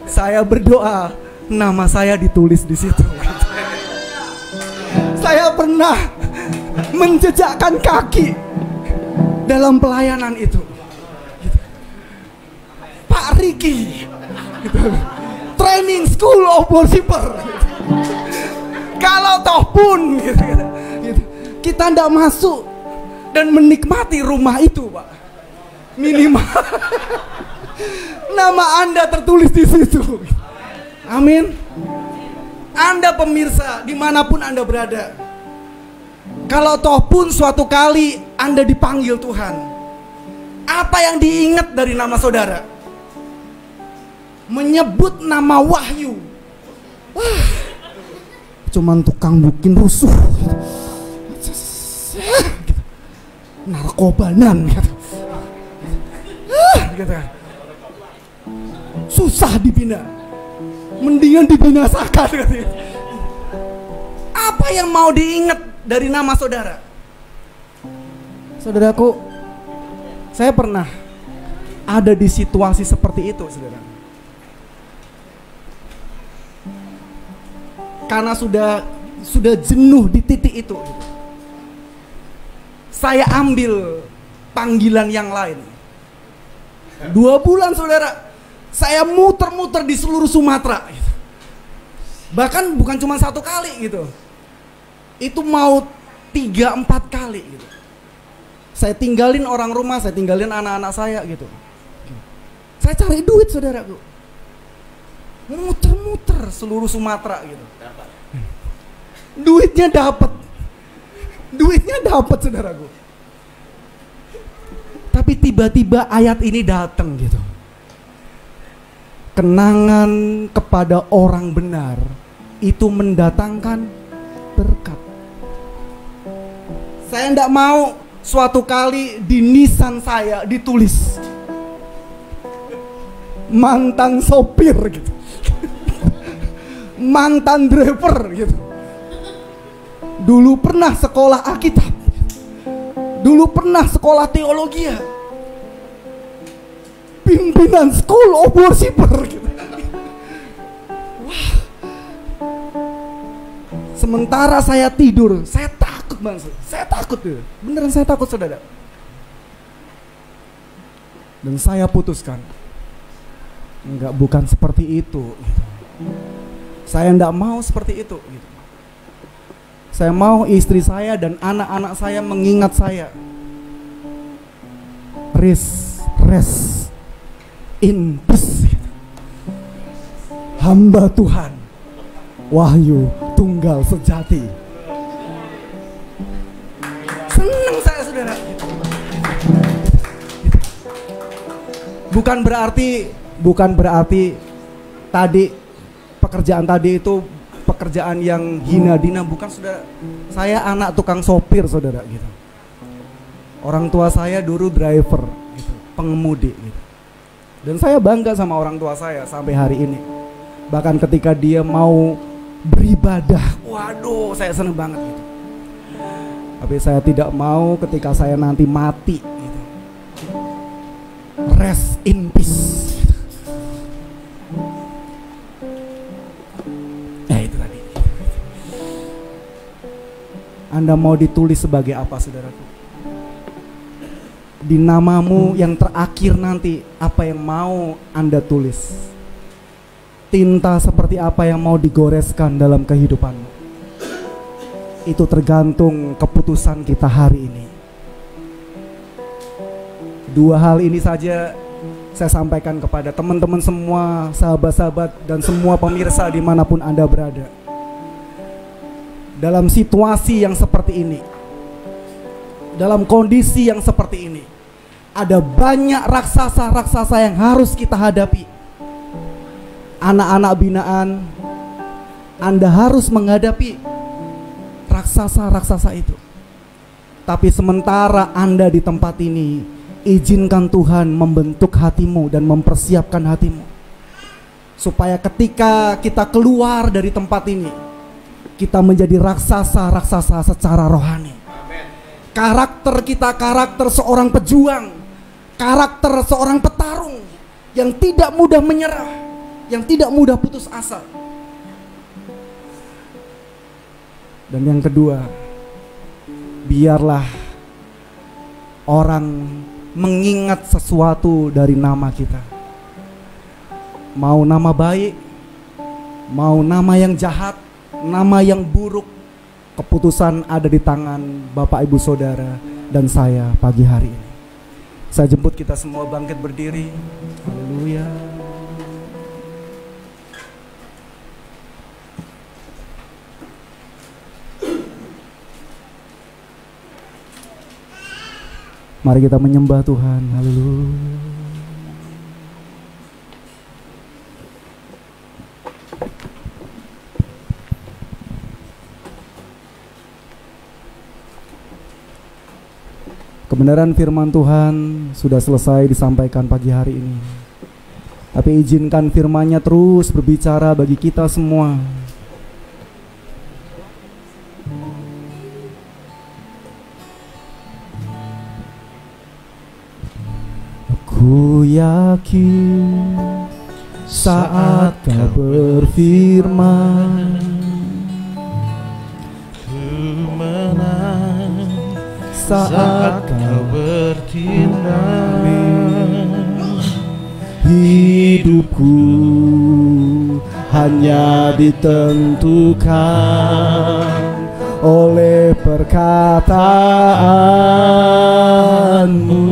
saya berdoa nama saya ditulis di situ. Saya pernah menjejakkan kaki dalam pelayanan itu. Pak Riki, training school of worshiper. Kalau toh pun kita tidak masuk dan menikmati rumah itu, Pak, minimal nama Anda tertulis di situ. Amin. Anda pemirsa dimanapun Anda berada, kalau toh pun suatu kali Anda dipanggil Tuhan, apa yang diingat dari nama saudara? Menyebut nama Wahyu. Wah, cuman tukang bikin rusuh, narkobanan, susah dibina, mendingan dibinasakan. Apa yang mau diingat dari nama saudara? Saudaraku, saya pernah ada di situasi seperti itu, saudara. Karena sudah jenuh di titik itu, saya ambil panggilan yang lain. 2 bulan, saudara, saya muter-muter di seluruh Sumatera. Bahkan bukan cuma 1 kali gitu. Itu mau 3-4 kali gitu. Saya tinggalin orang rumah, saya tinggalin anak-anak saya gitu. Saya cari duit, saudaraku. Muter-muter seluruh Sumatera gitu. Duitnya dapat. Duitnya dapat, saudaraku. Tapi tiba-tiba ayat ini datang gitu. Kenangan kepada orang benar itu mendatangkan berkat. Saya tidak mau suatu kali di nisan saya ditulis mantan sopir gitu, mantan driver gitu. Dulu pernah sekolah Alkitab, dulu pernah sekolah teologi, pimpinan school of worshiper gitu. Wah. Sementara saya tidur, saya takut banget. Saya takut gitu. Beneran saya takut, saudara. Dan saya putuskan, enggak, bukan seperti itu gitu. Saya enggak mau seperti itu gitu. Saya mau istri saya dan anak-anak saya mengingat saya. Rest in peace. Hamba Tuhan Wahyu Tunggal Sejati. Senang saya, saudara. Bukan berarti tadi pekerjaan tadi itu pekerjaan yang hina-dina, bukan, saudara. Saya anak tukang sopir, saudara gitu. Orang tua saya dulu driver gitu, pengemudi gitu. Dan saya bangga sama orang tua saya sampai hari ini. Bahkan ketika dia mau beribadah, waduh, saya seneng banget gitu. Tapi saya tidak mau ketika saya nanti mati gitu. Rest in peace. Anda mau ditulis sebagai apa, saudaraku? Di namamu yang terakhir nanti, apa yang mau Anda tulis? Tinta seperti apa yang mau digoreskan dalam kehidupanmu? Itu tergantung keputusan kita hari ini. 2 hal ini saja saya sampaikan kepada teman-teman semua, sahabat-sahabat, dan semua pemirsa dimanapun Anda berada. Dalam situasi yang seperti ini, dalam kondisi yang seperti ini, ada banyak raksasa-raksasa yang harus kita hadapi. Anak-anak binaan, Anda harus menghadapi raksasa-raksasa itu. Tapi sementara Anda di tempat ini, izinkan Tuhan membentuk hatimu dan mempersiapkan hatimu, supaya ketika kita keluar dari tempat ini, kita menjadi raksasa-raksasa secara rohani. Karakter kita, karakter seorang pejuang, karakter seorang petarung yang tidak mudah menyerah, yang tidak mudah putus asa. Dan yang kedua, biarlah orang mengingat sesuatu dari nama kita. Mau nama baik, mau nama yang jahat, nama yang buruk, keputusan ada di tangan Bapak Ibu Saudara dan saya pagi hari ini. Saya jemput kita semua bangkit berdiri. Haleluya. Mari kita menyembah Tuhan. Haleluya. Kebenaran firman Tuhan sudah selesai disampaikan pagi hari ini. Tapi izinkan firman-Nya terus berbicara bagi kita semua. Aku yakin saat Kau berfirman, saat Kau bertindak, hidupku hanya ditentukan oleh perkataanmu.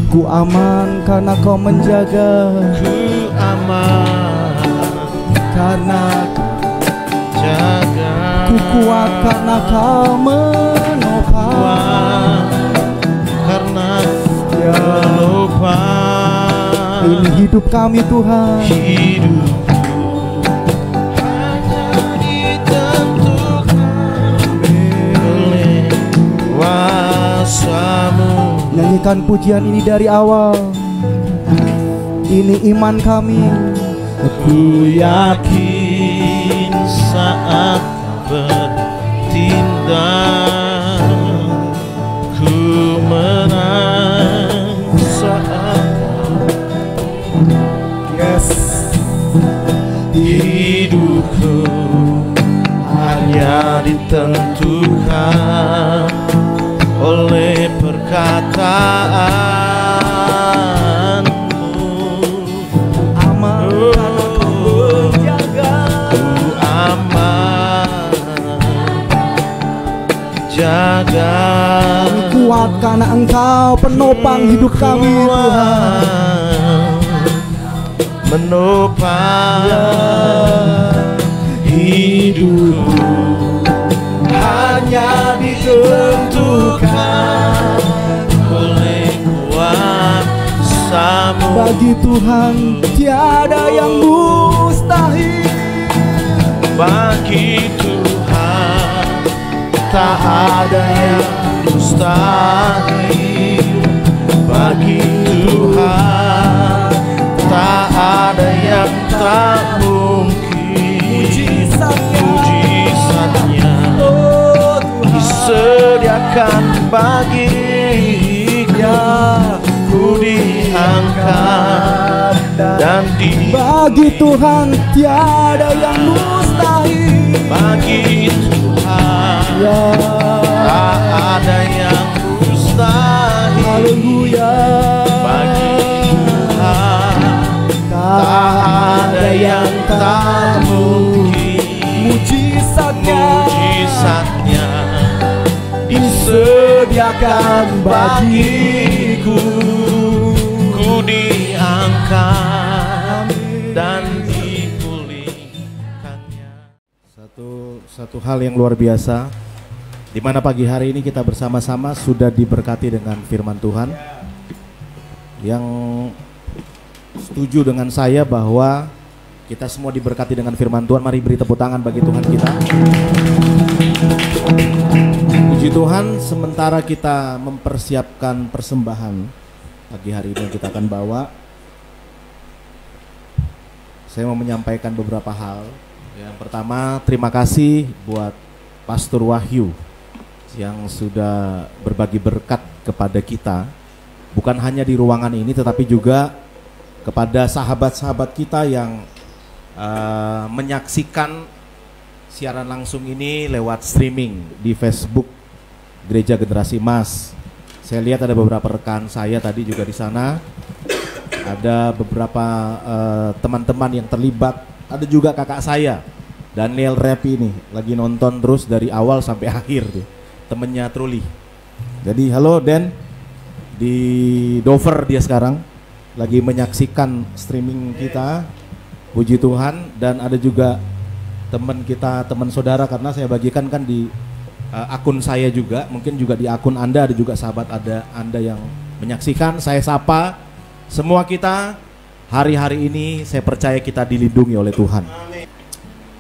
Ku aman karena Kau menjaga, ku aman karena jaga, ku kuat karena Kau menopang, karena ya, menopang. ini hidup kami Tuhan. Hidupku hanya ditentukan oleh kuasa-Mu. Nyanyikan pujian ini dari awal. Ini iman kami. Aku yakin saat Kau bertindak, ku menang saat Yes. hidupku hanya ditentukan oleh perkataanmu. Aman karena Kau menjaga, Ku aman jaga, kuat karena Engkau penopang hidup kami Tuhan. Menopang hidupku hanya ditentukan oleh kuasa-Mu. Bagi Tuhan tiada yang mustahil. Bagi Tuhan tak ada yang mustahil. Bagi Tuhan tak ada yang tak mungkin. Mujizatnya disediakan bagiku. Ku diangkat dan Bagi Tuhan tiada yang mustahil. bagi Tuhan Ya, tak ada yang mustahil. haleluya. Bagi Tuhan tak ada yang tak mungkin. Mujizatnya disediakan bagiku. Ku diangkat dan dipulihkannya. Satu hal yang luar biasa, di mana pagi hari ini kita bersama-sama sudah diberkati dengan firman Tuhan. Yang setuju dengan saya bahwa kita semua diberkati dengan firman Tuhan. Mari beri tepuk tangan bagi Tuhan kita. Puji Tuhan, sementara kita mempersiapkan persembahan pagi hari ini yang kita akan bawa, saya mau menyampaikan beberapa hal. Yang pertama, terima kasih buat Pastor Wahyu yang sudah berbagi berkat kepada kita, bukan hanya di ruangan ini tetapi juga kepada sahabat-sahabat kita yang menyaksikan siaran langsung ini lewat streaming di Facebook Gereja Generasi Emas. Saya lihat ada beberapa rekan saya tadi juga di sana. Ada beberapa teman-teman yang terlibat. Ada juga kakak saya, Daniel Repi ini, lagi nonton terus dari awal sampai akhir tuh. Temennya Truli. Jadi halo Dan, di Dover dia sekarang lagi menyaksikan streaming kita. Puji Tuhan. Dan ada juga teman kita, teman saudara, karena saya bagikan kan di akun saya juga, mungkin juga di akun Anda ada juga sahabat Anda yang menyaksikan. Saya sapa semua kita. Hari-hari ini saya percaya kita dilindungi oleh Tuhan.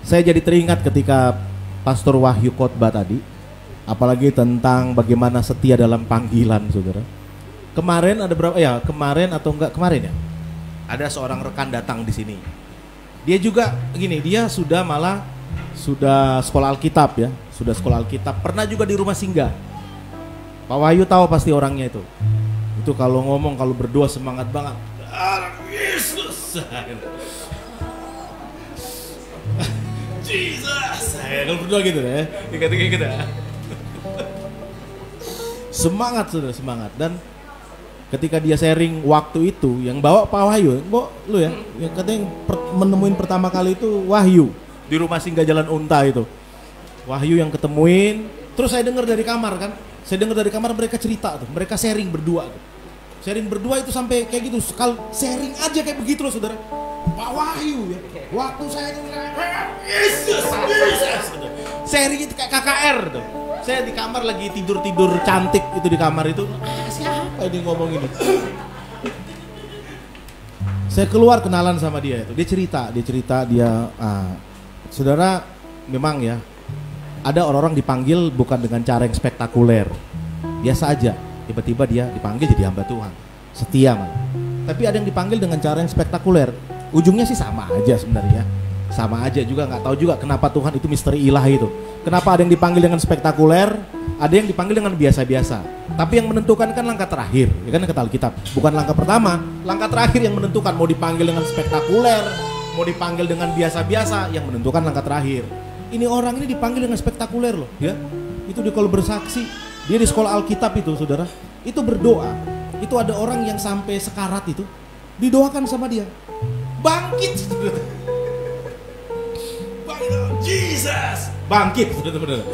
Saya jadi teringat ketika Pastor Wahyu khotbah tadi, apalagi tentang bagaimana setia dalam panggilan, saudara. Kemarin ada berapa ya? Kemarin atau enggak kemarin ya? Ada seorang rekan datang di sini. Dia juga gini, dia sudah sekolah Alkitab ya, sudah sekolah Alkitab. Pernah juga di rumah singgah. Pak Wahyu tahu pasti orangnya itu. Itu kalau ngomong, kalau berdoa semangat banget. Yesus. Jesus. Kalau berdoa gitu ya. Gitu. Semangat sudah, semangat. Dan ketika dia sharing waktu itu, yang bawa Pak Wahyu, lu ya, yang katanya menemuin pertama kali itu Wahyu di rumah singgah Jalan Unta itu. Wahyu yang ketemuin. Terus saya dengar dari kamar kan, mereka cerita tuh, mereka sharing berdua tuh. Sharing berdua itu sampai kayak gitu, sekali sharing aja kayak begitu loh saudara. Pak Wahyu ya, waktu saya Yesus, sharing itu kayak KKR tuh. Saya di kamar lagi tidur cantik itu di kamar itu. Siapa ini ngomong ini? Saya keluar kenalan sama dia itu. Dia cerita saudara, memang ya ada orang-orang dipanggil bukan dengan cara yang spektakuler. Biasa aja. Tiba-tiba dia dipanggil jadi hamba Tuhan, setia malah. Tapi ada yang dipanggil dengan cara yang spektakuler. Ujungnya sih sama aja sebenarnya. Sama aja juga, nggak tahu juga kenapa Tuhan itu misteri ilahi itu. Kenapa ada yang dipanggil dengan spektakuler, ada yang dipanggil dengan biasa-biasa. Tapi yang menentukan kan langkah terakhir, ya kan kata Alkitab. Bukan langkah pertama, langkah terakhir yang menentukan mau dipanggil dengan spektakuler, mau dipanggil dengan biasa-biasa, yang menentukan langkah terakhir. Ini orang ini dipanggil dengan spektakuler loh, ya. Itu dia kalau bersaksi, dia di sekolah Alkitab itu, saudara, itu berdoa. Itu ada orang yang sampai sekarat itu, didoakan sama dia, bangkit, saudara. Jesus, bangkit, saudara.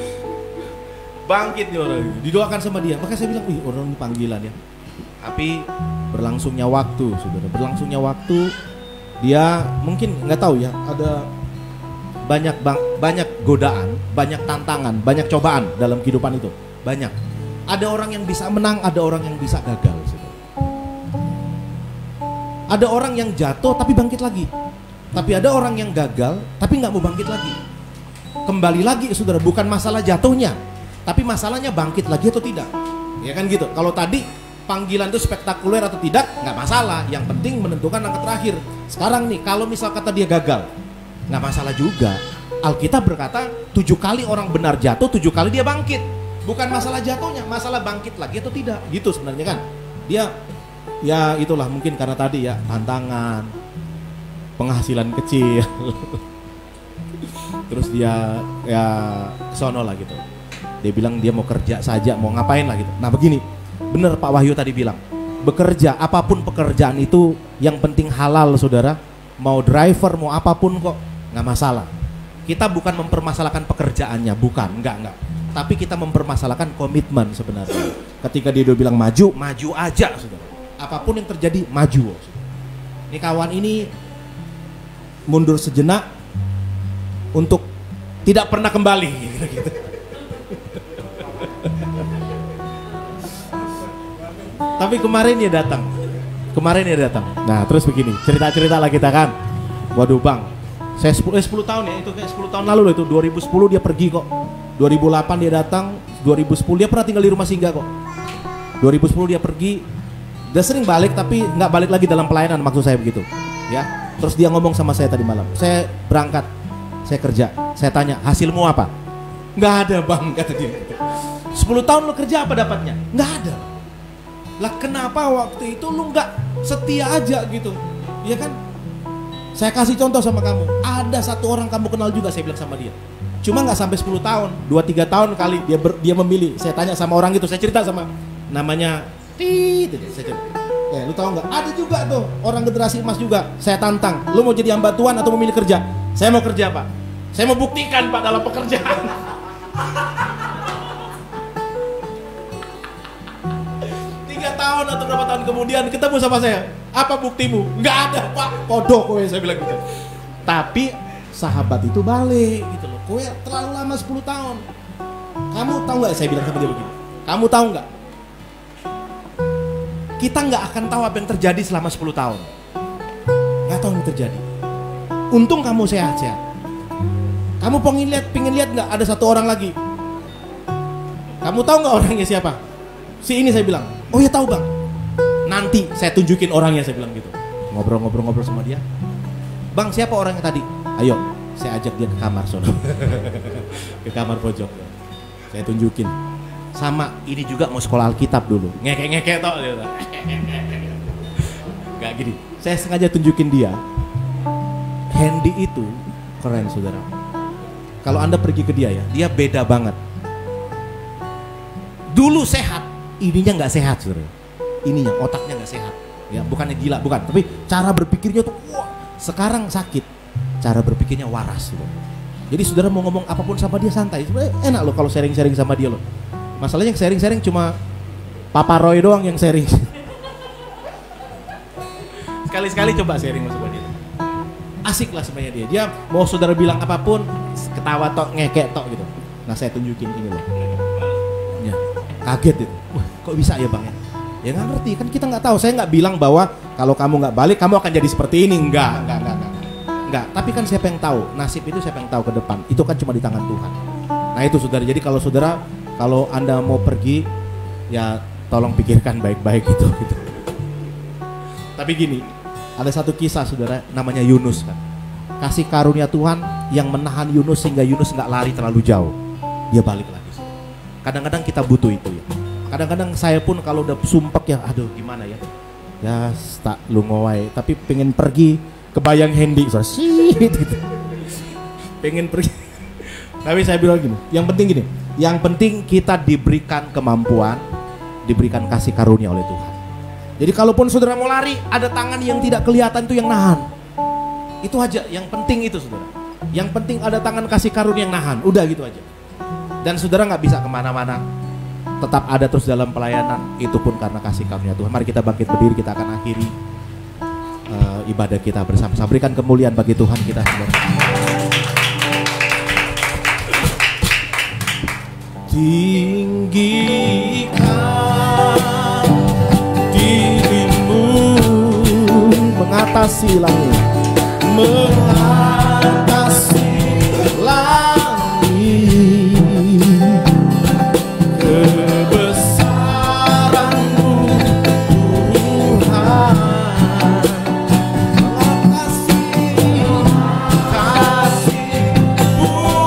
Bangkit nih orang, didoakan sama dia. Maka saya bilang, orang ini panggilan ya. Tapi berlangsungnya waktu, saudara, berlangsungnya waktu, dia mungkin nggak tahu ya, ada banyak godaan, banyak tantangan, banyak cobaan dalam kehidupan itu. Banyak. Ada orang yang bisa menang, ada orang yang bisa gagal, saudara. Ada orang yang jatuh tapi bangkit lagi. Tapi ada orang yang gagal tapi nggak mau bangkit lagi. Kembali lagi, saudara, bukan masalah jatuhnya, tapi masalahnya bangkit lagi atau tidak. Ya kan gitu. Kalau tadi panggilan itu spektakuler atau tidak, nggak masalah. Yang penting menentukan langkah terakhir. Sekarang nih, kalau misal kata dia gagal, nggak masalah juga. Alkitab berkata 7 kali orang benar jatuh, 7 kali dia bangkit. Bukan masalah jatuhnya, masalah bangkit lagi atau tidak. Gitu sebenarnya kan. Dia ya itulah mungkin karena tadi ya tantangan, penghasilan kecil. Terus dia ya sono lah gitu. Dia bilang dia mau kerja saja, mau ngapain lah gitu. Nah begini, bener Pak Wahyu tadi bilang, bekerja, apapun pekerjaan itu yang penting halal, saudara. Mau driver, mau apapun kok nggak masalah. Kita bukan mempermasalahkan pekerjaannya, bukan, enggak. Tapi kita mempermasalahkan komitmen sebenarnya. Ketika dia udah bilang maju, maju aja, saudara. Apapun yang terjadi, maju. Ini kawan ini mundur sejenak untuk tidak pernah kembali, gitu. Tapi kemarin dia datang. Nah terus begini, cerita-cerita lah kita kan. Waduh bang, saya 10 tahun ya, itu kayak 10 tahun lalu loh itu. 2010 dia pergi kok. 2008 dia datang, 2010 dia pernah tinggal di rumah singgah kok. 2010 dia pergi, dia sering balik tapi nggak balik lagi dalam pelayanan, maksud saya begitu. Ya, terus dia ngomong sama saya tadi malam, saya berangkat, saya kerja, saya tanya hasilmu apa? Nggak ada bang, kata dia. 10 tahun lo kerja apa dapatnya? Nggak ada. Lah kenapa waktu itu lu nggak setia aja gitu, ya kan? Saya kasih contoh sama kamu, ada satu orang kamu kenal juga, saya bilang sama dia. cuma nggak sampai 10 tahun, 2-3 tahun kali dia memilih. Saya tanya sama orang itu, saya cerita sama namanya saya cerita. Ya, lu tahu nggak? Ada juga tuh orang generasi emas juga. Saya tantang, lu mau jadi hamba Tuhan atau memilih kerja? Saya mau kerja, Pak. Saya mau buktikan, Pak, dalam pekerjaan. 3 tahun atau berapa tahun kemudian ketemu sama saya. Apa buktimu? Nggak ada, Pak. Kodok kowe, saya bilang gitu. Tapi sahabat itu balik gitu loh. Kowe terlalu lama 10 tahun. Kamu tahu nggak? Saya bilang sama dia begini. Kamu tahu nggak? Kita nggak akan tahu apa yang terjadi selama 10 tahun. Nggak tahu yang terjadi. Untung kamu sehat-sehat. Kamu pengen lihat nggak ada satu orang lagi? Kamu tahu nggak orangnya siapa? Si ini, saya bilang. Oh ya tahu, Bang. Nanti saya tunjukin orangnya, saya bilang gitu. Ngobrol sama dia. Bang, siapa orangnya tadi? Ayo, saya ajak dia ke kamar sono. Ke kamar pojok. Saya tunjukin. Sama ini juga mau sekolah Alkitab dulu. Ngekek tok dia. Gak gini. Saya sengaja tunjukin dia. Hendy itu keren, saudara. Kalau Anda pergi ke dia ya, dia beda banget. Dulu sehat, ininya nggak sehat, saudara. Ininya otaknya nggak sehat. Ya, bukannya gila, bukan. Tapi cara berpikirnya tuh, wah. Sekarang sakit, cara berpikirnya waras. Saudara. Jadi saudara mau ngomong apapun sama dia santai. Sebenarnya enak loh kalau sharing-sharing sama dia loh. Masalahnya yang sharing cuma Papa Roy doang yang sharing. Sekali-sekali coba sharing sama dia. Asik lah sebenarnya dia. Dia mau saudara bilang apapun, ketawa tok, ngekek tok gitu. Nah saya tunjukin ini loh. Ya, kaget itu. Wah, kok bisa ya Bang ya? Ya nggak ngerti, kan kita nggak tahu. Saya nggak bilang bahwa kalau kamu nggak balik kamu akan jadi seperti ini. Enggak. Tapi kan siapa yang tahu? Nasib itu siapa yang tahu ke depan? Itu kan cuma di tangan Tuhan. Nah itu saudara. Jadi kalau Anda mau pergi, ya tolong pikirkan baik-baik gitu. Tapi gini, ada satu kisah saudara, namanya Yunus kan. Kasih karunia Tuhan yang menahan Yunus sehingga Yunus nggak lari terlalu jauh. Dia balik lagi. Kadang-kadang kita butuh itu ya. Kadang-kadang saya pun kalau udah sumpek ya, aduh gimana ya. Ya tak lu ngowai, tapi pengen pergi, kebayang Hendy, saudara, gitu. Pengen pergi. Tapi saya bilang gini, yang penting kita diberikan kemampuan, diberikan kasih karunia oleh Tuhan. Jadi kalaupun saudara mau lari, ada tangan yang tidak kelihatan itu yang nahan. Itu aja, yang penting itu saudara. Yang penting ada tangan kasih karunia yang nahan, udah gitu aja. Dan saudara nggak bisa kemana-mana, tetap ada terus dalam pelayanan, itu pun karena kasih karunia Tuhan. Mari kita bangkit berdiri, kita akan akhiri ibadah kita bersama-sama. Berikan kemuliaan bagi Tuhan kita saudara. Tinggikan dirimu mengatasi langit, mengatasi langit, kebesaranmu Tuhan, mengatasi kasih bumi.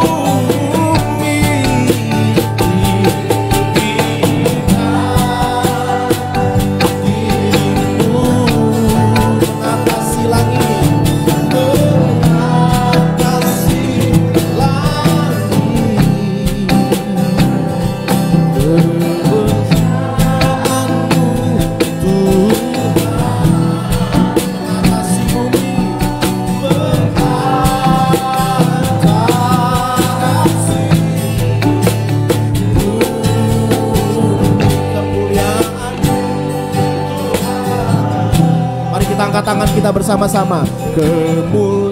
Angkat tangan kita bersama-sama. Kemuliaan